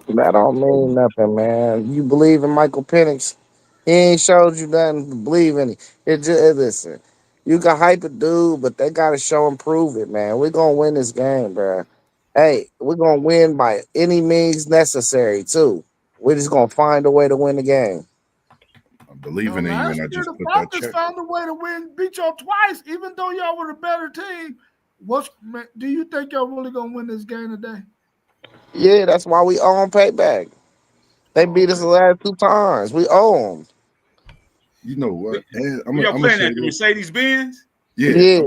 That don't mean nothing, man. You believe in Michael Penix? He ain't showed you nothing to believe in it. Listen, you can hype a dude, but they gotta show and prove it, man. We're gonna win this game, bro. Hey, we're gonna win by any means necessary, too. We're just gonna find a way to win the game. I'm believing in you, Last and I year, just the put that Falcons check. found a way to win, beat y'all twice, even though y'all were the better team. Do you think y'all really gonna win this game today? Yeah, that's why we owe them payback. They beat us the last 2 times. We owe them. You know what? And I'm Y'all gonna playing say at the this. Mercedes Benz? Yeah.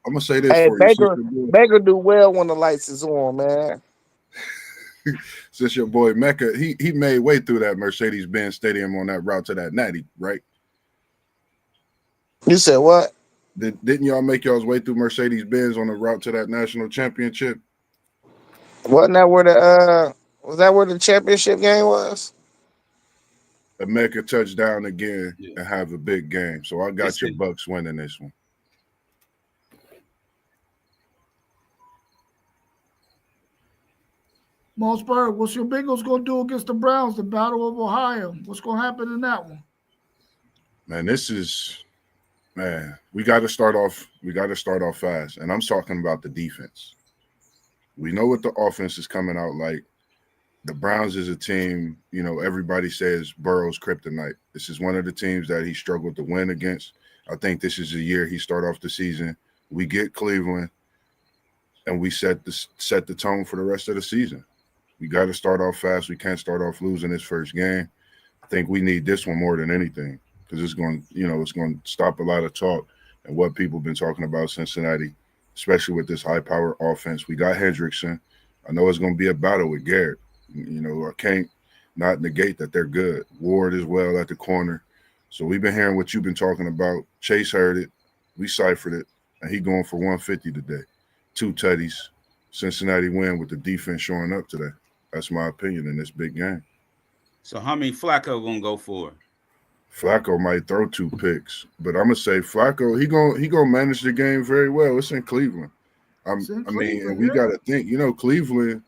I'm gonna say this Hey, for you. Baker do well when the lights is on, man. Since your boy Mecca, he made way through that Mercedes-Benz Stadium on that route to that Natty, right? You said what? Didn't y'all make y'all's way through Mercedes-Benz on the route to that national championship? Wasn't that where was that where the championship game was? A Mecca touchdown again and have a big game. So I got your Bucks winning this one. Mossberg, what's your Bengals gonna do against the Browns? The Battle of Ohio. What's gonna happen in that one? Man, we got to start off. We got to start off fast, and I'm talking about the defense. We know what the offense is coming out like. The Browns is a team, everybody says Burrow's kryptonite. This is one of the teams that he struggled to win against. I think this is the year he start off the season. We get Cleveland, and we set the tone for the rest of the season. We got to start off fast. We can't start off losing this first game. I think we need this one more than anything because it's going to stop a lot of talk and what people have been talking about Cincinnati, especially with this high-power offense. We got Hendrickson. I know it's going to be a battle with Garrett. I can't not negate that they're good. Ward as well at the corner. So we've been hearing what you've been talking about. Chase heard it. We ciphered it. And he going for 150 today. 2 tutties. Cincinnati win with the defense showing up today. That's my opinion in this big game. So how many Flacco gonna go for? Flacco might throw 2 picks, but I'm gonna say Flacco, he gonna manage the game very well. It's in Cleveland. And we gotta think, Cleveland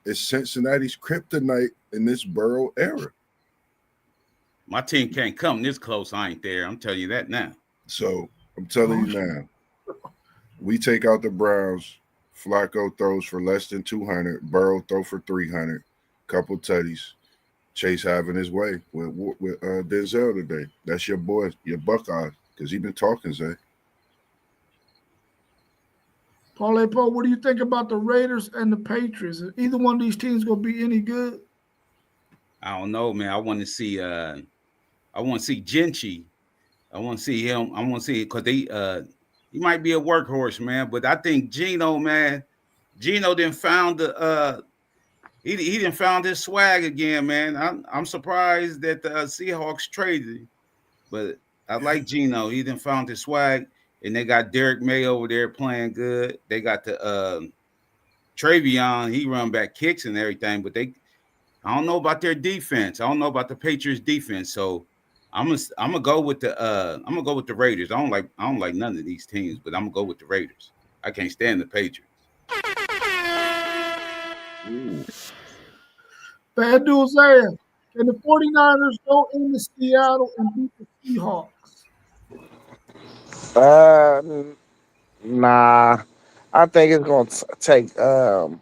is Cincinnati's kryptonite in this Burrow era. My team can't come this close. I ain't there. I'm telling you that now. So I'm telling you now, we take out the Browns. Flacco throws for less than 200. Burrow throw for 300. Couple tutties. Chase having his way with Denzel today. That's your boy, your Buckeye, because he been talking, Zay. Parlay Poe, what do you think about the Raiders and the Patriots? Is either one of these teams gonna be any good? I don't know, man. I want to see Gentry I want to see him. I want to see because he might be a workhorse, man. But I think Geno, man, Geno didn't found the he didn't found his swag again, man. I'm surprised that the Seahawks traded him, but I like Geno. He didn't found his swag, and they got Derek May over there playing good. They got the Travion. He run back kicks and everything, but I don't know about their defense. I don't know about the Patriots defense. So I'm gonna go with the Raiders. I don't like none of these teams, but I'm gonna go with the Raiders. I can't stand the Patriots. Bad news there. Can the 49ers go into Seattle and beat the Seahawks? Nah. I think it's going to take the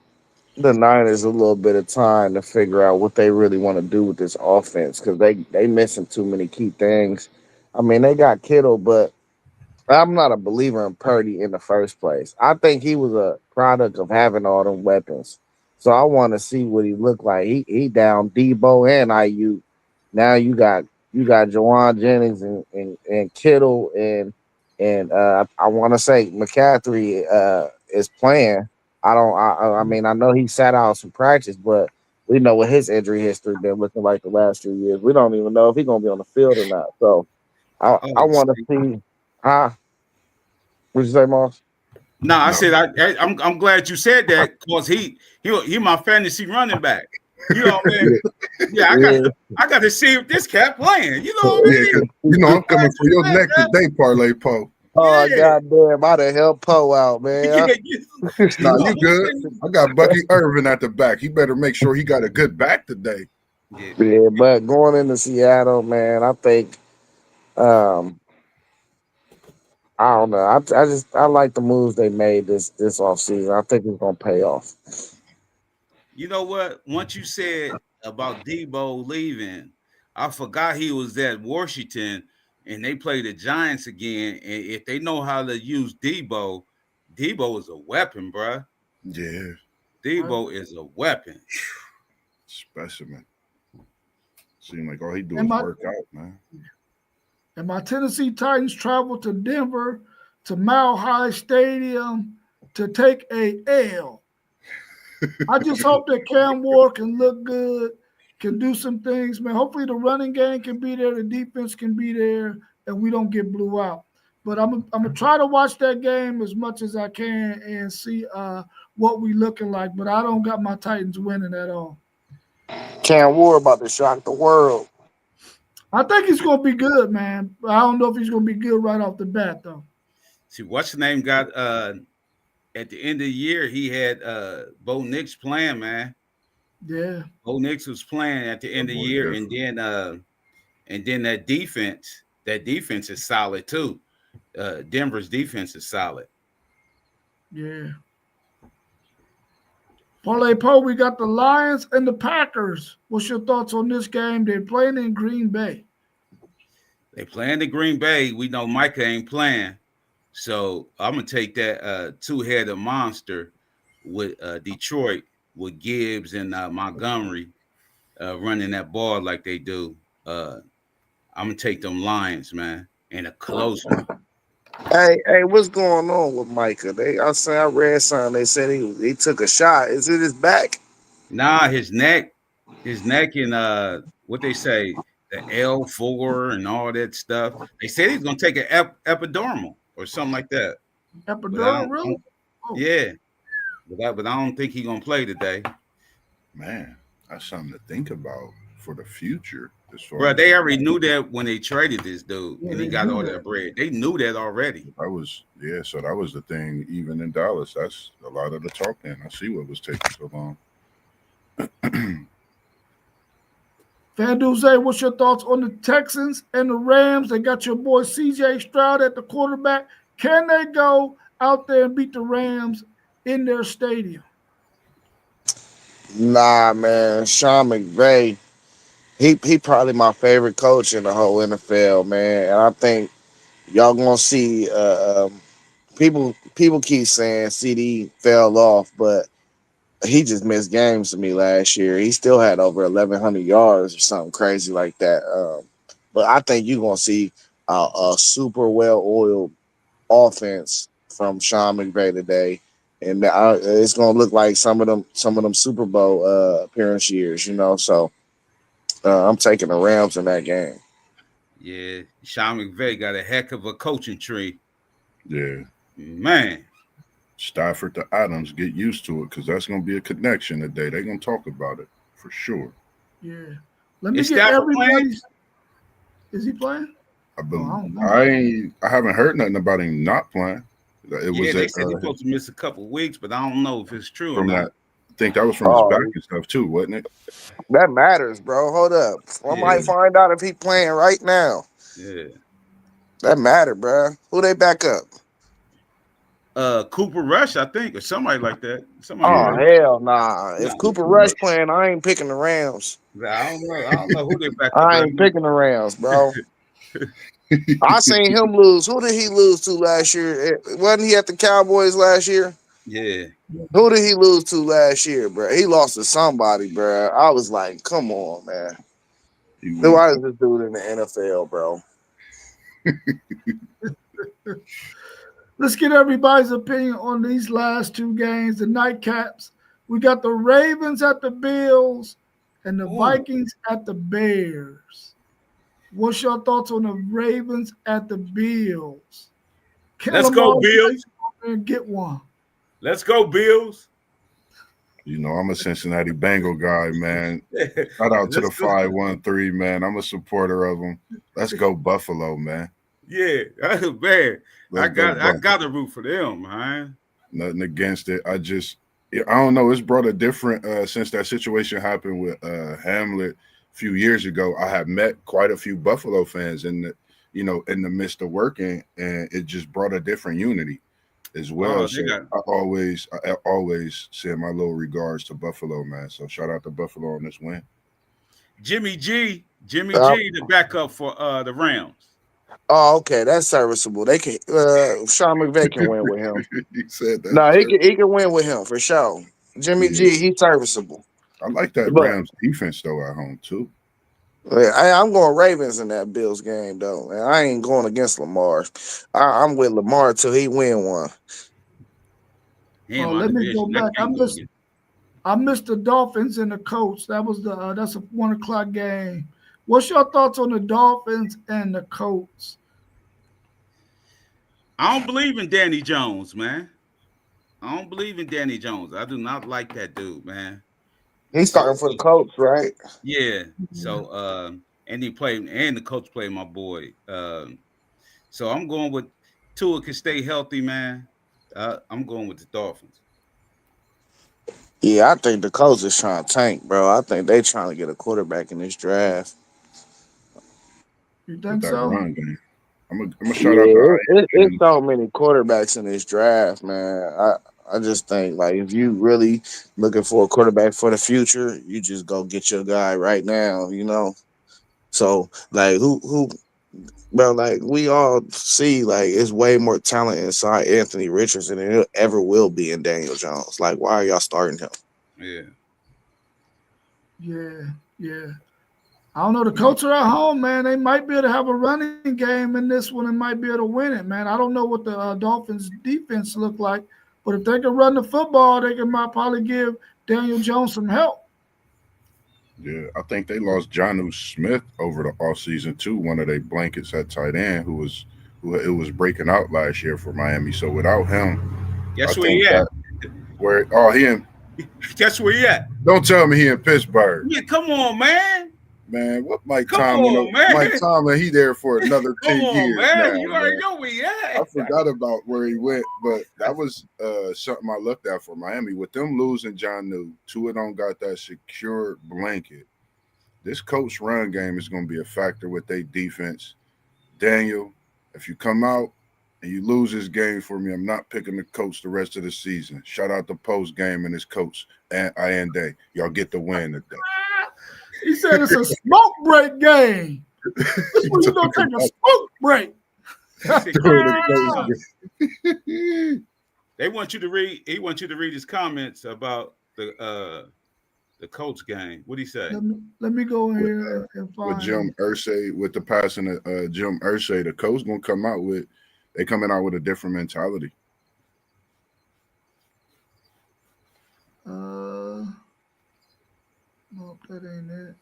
Niners a little bit of time to figure out what they really want to do with this offense because they missing too many key things. I mean, they got Kittle, but I'm not a believer in Purdy in the first place. I think he was a product of having all them weapons. So I want to see what he looked like. He down Debo and IU. Now you got Jawan Jennings and Kittle and I want to say McCaffrey is playing. I mean I know he sat out some practice, but we know what his injury history been looking like the last 2 years. We don't even know if he's gonna be on the field or not. So I want to see. What'd you say, Moss? No, I said I'm glad you said that because he my fantasy running back. You know what I mean? Yeah, I got to see if this cat playing. You know what I mean? Yeah, 'cause you know I'm coming for your neck today, Parlay Poe. Oh Yeah. goddamn! I'd have helped Poe out, man. Nah, you good. I got Bucky Irvin at the back. He better make sure he got a good back today. Yeah, but going into Seattle, man, I think I don't know. I like the moves they made this offseason. I think it's gonna pay off. You know what? Once you said about Debo leaving, I forgot he was at Washington and they play the Giants again. And if they know how to use Debo, Debo is a weapon, bruh. Yeah, Debo is a weapon. specimen. Seem like all he do is work out, man. And my Tennessee Titans travel to Denver to Mile High Stadium to take a L. I just hope that Cam Ward can look good, can do some things, man. Hopefully the running game can be there, the defense can be there, and we don't get blew out. But I'm gonna try to watch that game as much as I can and see what we looking like. But I don't got my Titans winning at all. Cam Ward about to shock the world. I think he's gonna be good, man. I don't know if he's gonna be good right off the bat, though. See, what's the name got at the end of the year, he had Bo Nix playing, man. Yeah. Bo Nix was playing at the end of the year, and then that defense is solid too. Denver's defense is solid. Yeah. Parlay Poe, we got the Lions and the Packers. What's your thoughts on this game? They're playing in Green Bay. They playing in Green Bay. We know Micah ain't playing. So I'm gonna take that two-headed monster with Detroit, with Gibbs and Montgomery running that ball like they do. I'm gonna take them Lions, man, and a close one. Hey, what's going on with Micah? I read something. They said he took a shot. Is it his back? Nah, his neck, and what they say, the L4 and all that stuff. They said he's gonna take an epidural or something like that. Epidural, really? Oh. Yeah, but I don't think he's gonna play today. Man, that's something to think about for the future. Bro, they already knew that when they traded this dude and he got all that bread. They knew that already. So that was the thing. Even in Dallas, that's a lot of the talking. I see what was taking so long. FanDuel, what's your thoughts on the Texans and the Rams? They got your boy CJ Stroud at the quarterback. Can they go out there and beat the Rams in their stadium? Nah, man. Sean McVay, he probably my favorite coach in the whole NFL, man. And I think y'all gonna see people keep saying CD fell off, but he just missed games to me last year. He still had over 1,100 yards or something crazy like that. But I think you're gonna see a super well-oiled offense from Sean McVay today, and it's gonna look like some of them Super Bowl appearance years, So I'm taking the Rams in that game. Yeah, Sean McVay got a heck of a coaching tree. Yeah. Man. Stafford to Adams, get used to it because that's going to be a connection today. They're going to talk about it for sure. Yeah. Let me Is get Stafford everybody's. Is he playing? I haven't heard nothing about him not playing. They said he's supposed to miss a couple weeks, but I don't know if it's true or not. I think that was from his back and stuff too, wasn't it? That matters, bro. Hold up. I might find out if he's playing right now. Yeah. That matter, bro. Who they back up? Cooper Rush, I think, or somebody like that. Hell nah. If Cooper Rush playing, I ain't picking the Rams. I don't know who they back up. I ain't picking the Rams, bro. I seen him lose. Who did he lose to last year? Wasn't he at the Cowboys last year? Yeah. Who did he lose to last year, bro? He lost to somebody, bro. I was like, come on, man. Why is this dude in the NFL, bro? Let's get everybody's opinion on these last two games, the nightcaps. We got the Ravens at the Bills and the Vikings at the Bears. What's your thoughts on the Ravens at the Bills? Let's go, Bills. Get one. Let's go, Bills. I'm a Cincinnati Bengal guy, man. Shout out to the 513, man. I'm a supporter of them. Let's go Buffalo, man. Yeah, man. I got to root for them, man. Nothing against it. I don't know. It's brought a different since that situation happened with Hamlet a few years ago. I have met quite a few Buffalo fans in the midst of working, and it just brought a different unity as well. I always send my little regards to Buffalo, man. So shout out to Buffalo on this win. Jimmy G, the backup for the Rams. Oh, okay, that's serviceable. They can Sean McVay can win with him. He said that. No, he can win with him for sure. Jimmy G, he's serviceable. I like that Rams defense though at home too. I'm going Ravens in that Bills game though, man. I ain't going against Lamar. I'm with Lamar till he win one. Let me go back. I missed the Dolphins and the Colts. That's a 1 o'clock game. What's your thoughts on the Dolphins and the Colts? I don't believe in Danny Jones, man. I don't believe in Danny Jones. I do not like that dude, man. He's starting for the Colts, right? Yeah. So and the coach played my boy. So I'm going with Tua can stay healthy, man. I'm going with the Dolphins. Yeah, I think the Colts is trying to tank, bro. I think they trying to get a quarterback in this draft. You think so? I'm gonna shout out to There's so many quarterbacks in this draft, man. I just think like if you really looking for a quarterback for the future, you just go get your guy right now, So like who bro, like we all see like it's way more talent inside Anthony Richardson than it ever will be in Daniel Jones. Like, why are y'all starting him? Yeah. I don't know. The Colts are at home, man. They might be able to have a running game in this one and might be able to win it, man. I don't know what the Dolphins' defense look like, but if they can run the football, they might probably give Daniel Jones some help. Yeah, I think they lost Jonnu Smith over the offseason too. One of their blankets at tight end who it was breaking out last year for Miami. So without him, guess where he at? Guess where he at? Don't tell me he in Pittsburgh. Yeah, come on, man. Man, what Mike Tomlin? Mike Tomlin, he there for another 10 years. Man. Now, you already know where he at. I forgot about where he went, but that was something I looked at for Miami. With them losing Jonnu, Tua don't got that secure blanket. This Colts run game is going to be a factor with their defense. Daniel, if you come out and you lose this game for me, I'm not picking the Colts the rest of the season. Shout out the post game and his coach and Day. Y'all get the win today. He said it's a smoke break game. This one you gonna take a smoke break. They want you to read. He wants you to read his comments about the The Colts game. What'd he say? Let me go in here and find With Jim Irsay, with the passing of Jim Irsay, the coach gonna come out with. They coming out with a different mentality. No, that ain't it.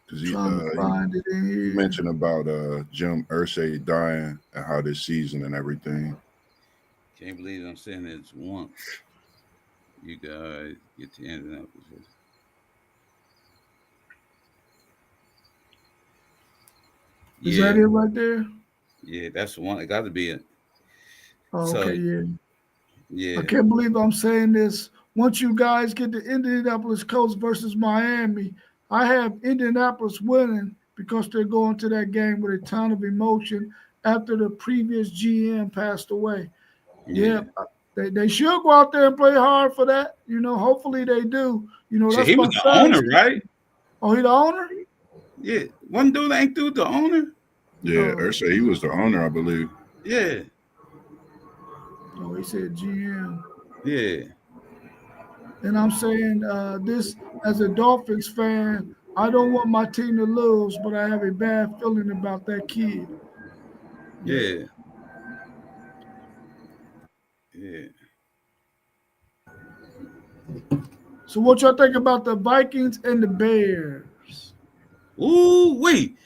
Because Trying to find it in here. You mentioned about Jim Irsay dying and how this season and everything. Can't believe I'm saying this once. You guys get to Indianapolis. Is that it right there? Yeah, that's the one. It got to be it. Oh, okay, yeah. Yeah. I can't believe I'm saying this. Once you guys get to Indianapolis Colts versus Miami, I have Indianapolis winning because they're going to that game with a ton of emotion after the previous GM passed away. Yeah. They should go out there and play hard for that. You know, hopefully they do. You know, that's he was the owner, right? Oh, he the owner? Yeah. One dude ain't dude the owner? Yeah, Irsay, he was the owner, I believe. Yeah. Oh, he said GM. Yeah. And I'm saying this as a Dolphins fan, I don't want my team to lose, but I have a bad feeling about that kid. Yeah. Yeah. So what y'all think about the Vikings and the Bears? Ooh, wait.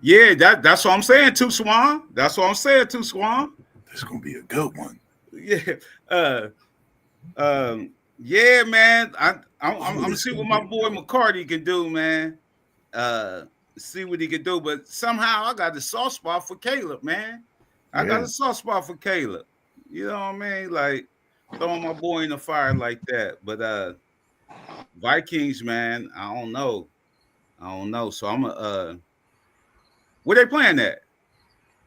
Yeah, that's what I'm saying, Too Swan. That's what I'm saying, Too Swan. It's gonna be a good one. Yeah. Yeah, man. I'm gonna see what my boy McCarty can do, man. See what he can do. But somehow I got a soft spot for Caleb, man. I got a soft spot for Caleb. You know what I mean? Like throwing my boy in the fire like that. But Vikings, man, I don't know. So I'm where they playing at?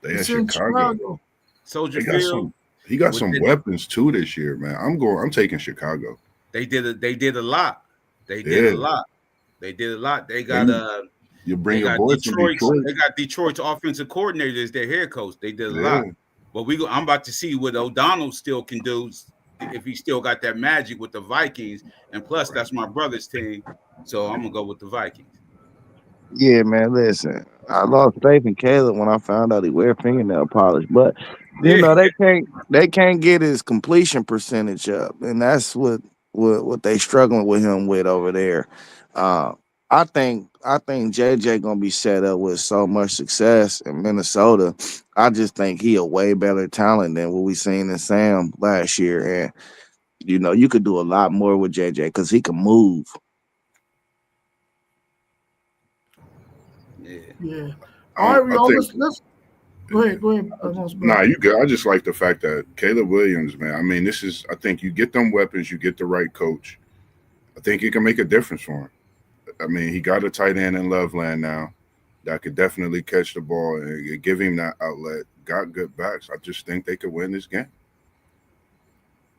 They in Chicago. Soldier Field. He got some weapons too this year, man. I'm taking Chicago. They did a lot. They did a lot. They got you bring your boy from Detroit. They got Detroit's offensive coordinator as their head coach. They did a lot. But I'm about to see what O'Donnell still can do if he still got that magic with the Vikings. And plus, that's my brother's team. So I'm gonna go with the Vikings. Yeah, man. Listen, I lost faith in Caleb when I found out he wear fingernail polish, but you know they can't get his completion percentage up, and that's what they struggling with him with over there. I think JJ gonna be set up with so much success in Minnesota. I just think he a way better talent than what we seen in Sam last year, and you know you could do a lot more with JJ because he can move. Yeah. All right, y'all. Let's go ahead. Nah, you good. I just like the fact that Caleb Williams, man. I mean, I think you get them weapons, you get the right coach. I think he can make a difference for him. I mean, he got a tight end in Loveland now that could definitely catch the ball and give him that outlet. Got good backs. I just think they could win this game.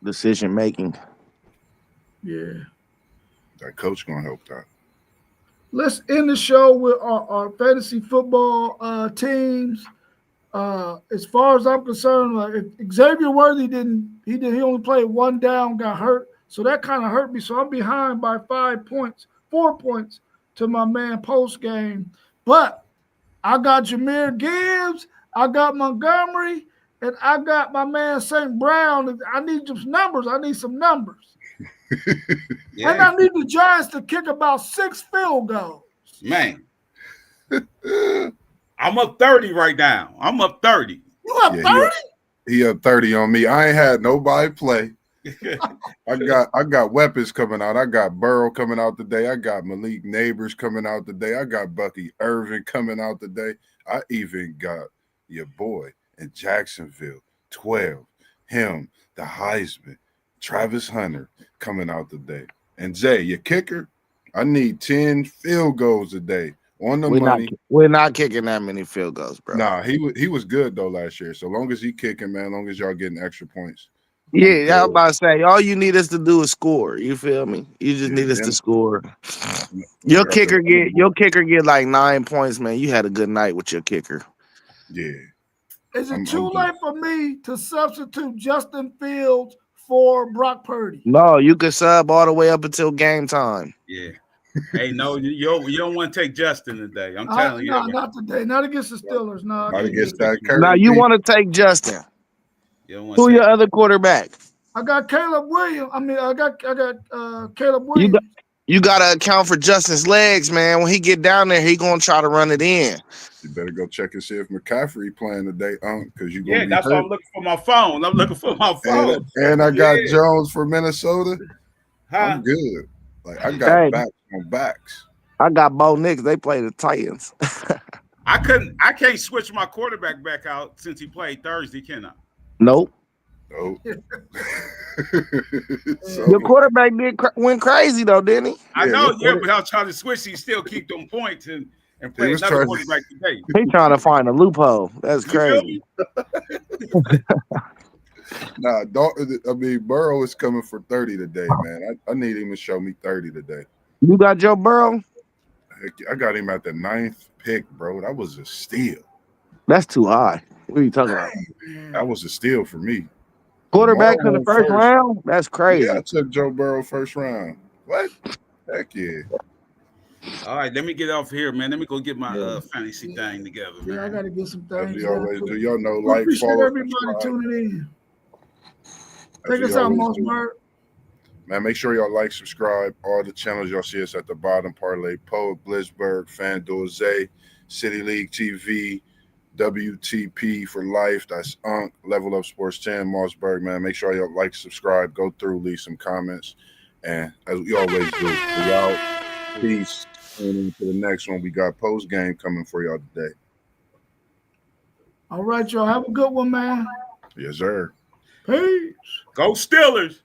Decision making. Yeah. That coach gonna help that. Let's end the show with our fantasy football teams. As far as I'm concerned, if Xavier Worthy he only played one down, got hurt. So that kind of hurt me. So I'm behind by 4 points to my man post game. But I got Jahmyr Gibbs, I got Montgomery, and I got my man St. Brown. I need some numbers. Yeah. And I need the Giants to kick about 6 field goals. Man. I'm up 30 right now. I'm up 30. You up 30? He up 30 on me. I ain't had nobody play. I got weapons coming out. I got Burrow coming out today. I got Malik Neighbors coming out today. I got Bucky Irvin coming out today. I even got your boy in Jacksonville, 12, him, the Heisman, Travis Hunter coming out today. And Jay, your kicker, I need 10 field goals a day on the money. We're not kicking that many field goals, bro. Nah, he was good though last year. So long as he kicking, man, long as y'all getting extra points. Yeah, I was about to say, all you need us to do is score. You feel me? You just need us to score. Your kicker get like 9 points, man. You had a good night with your kicker. Yeah. Is it too late for me to substitute Justin Fields for Brock Purdy. No, you could sub all the way up until game time. Yeah. Hey, no, you don't want to take Justin today. I'm telling you. No, not today. Not against the Steelers. No, I Not can't against do it. that Curry. Now you beat. want to take Justin. You don't want Who to your other quarterback? I got Caleb Williams. I got Caleb Williams. You gotta account for Justin's legs, man. When he get down there, he gonna try to run it in. You better go check and see if McCaffrey playing today, because you gonna Yeah, be that's hurt. why I'm looking for my phone. I'm looking for my phone. And I got Yeah. Jones for Minnesota. Huh? I'm good. Like I got Hey. backs on backs. I got Bo Nix. They play the Titans. I can't switch my quarterback back out since he played Thursday, can I? Nope. Nope. Your quarterback went crazy though, didn't he? I Yeah, know, your but I'm trying to switch. He still keep them points and play was another trying- quarterback today. He trying to find a loophole. That's You feel crazy. me? Nah, Burrow is coming for 30 today, man. I need him to show me 30 today. You got Joe Burrow? Heck, I got him at the 9th pick, bro. That was a steal. That's too high. What are you talking about? That was a steal for me. Quarterback in Tomorrow the first first. round? That's crazy. Yeah, I took Joe Burrow first round. What? Heck yeah. All right, let me get off here, man. Let me go get my fantasy thing together, man. Yeah, I got to get some As things. we always do. Y'all know, We like, appreciate follow, everybody subscribe. tuning in. As Take we us out, always Moss do. Bird. Man, make sure y'all like, subscribe. All the channels y'all see us at the bottom. Parlay Poet, Blitzberg, FanDuel, Zay, City League TV, WTP for life. That's Unk, Level Up Sports 10, Mossberg, man. Make sure y'all like, subscribe, go through, leave some comments. And as we always do, we out. Peace. And into the next one, we got post game coming for y'all today. All right, y'all. Have a good one, man. Yes, sir. Peace. Go Steelers.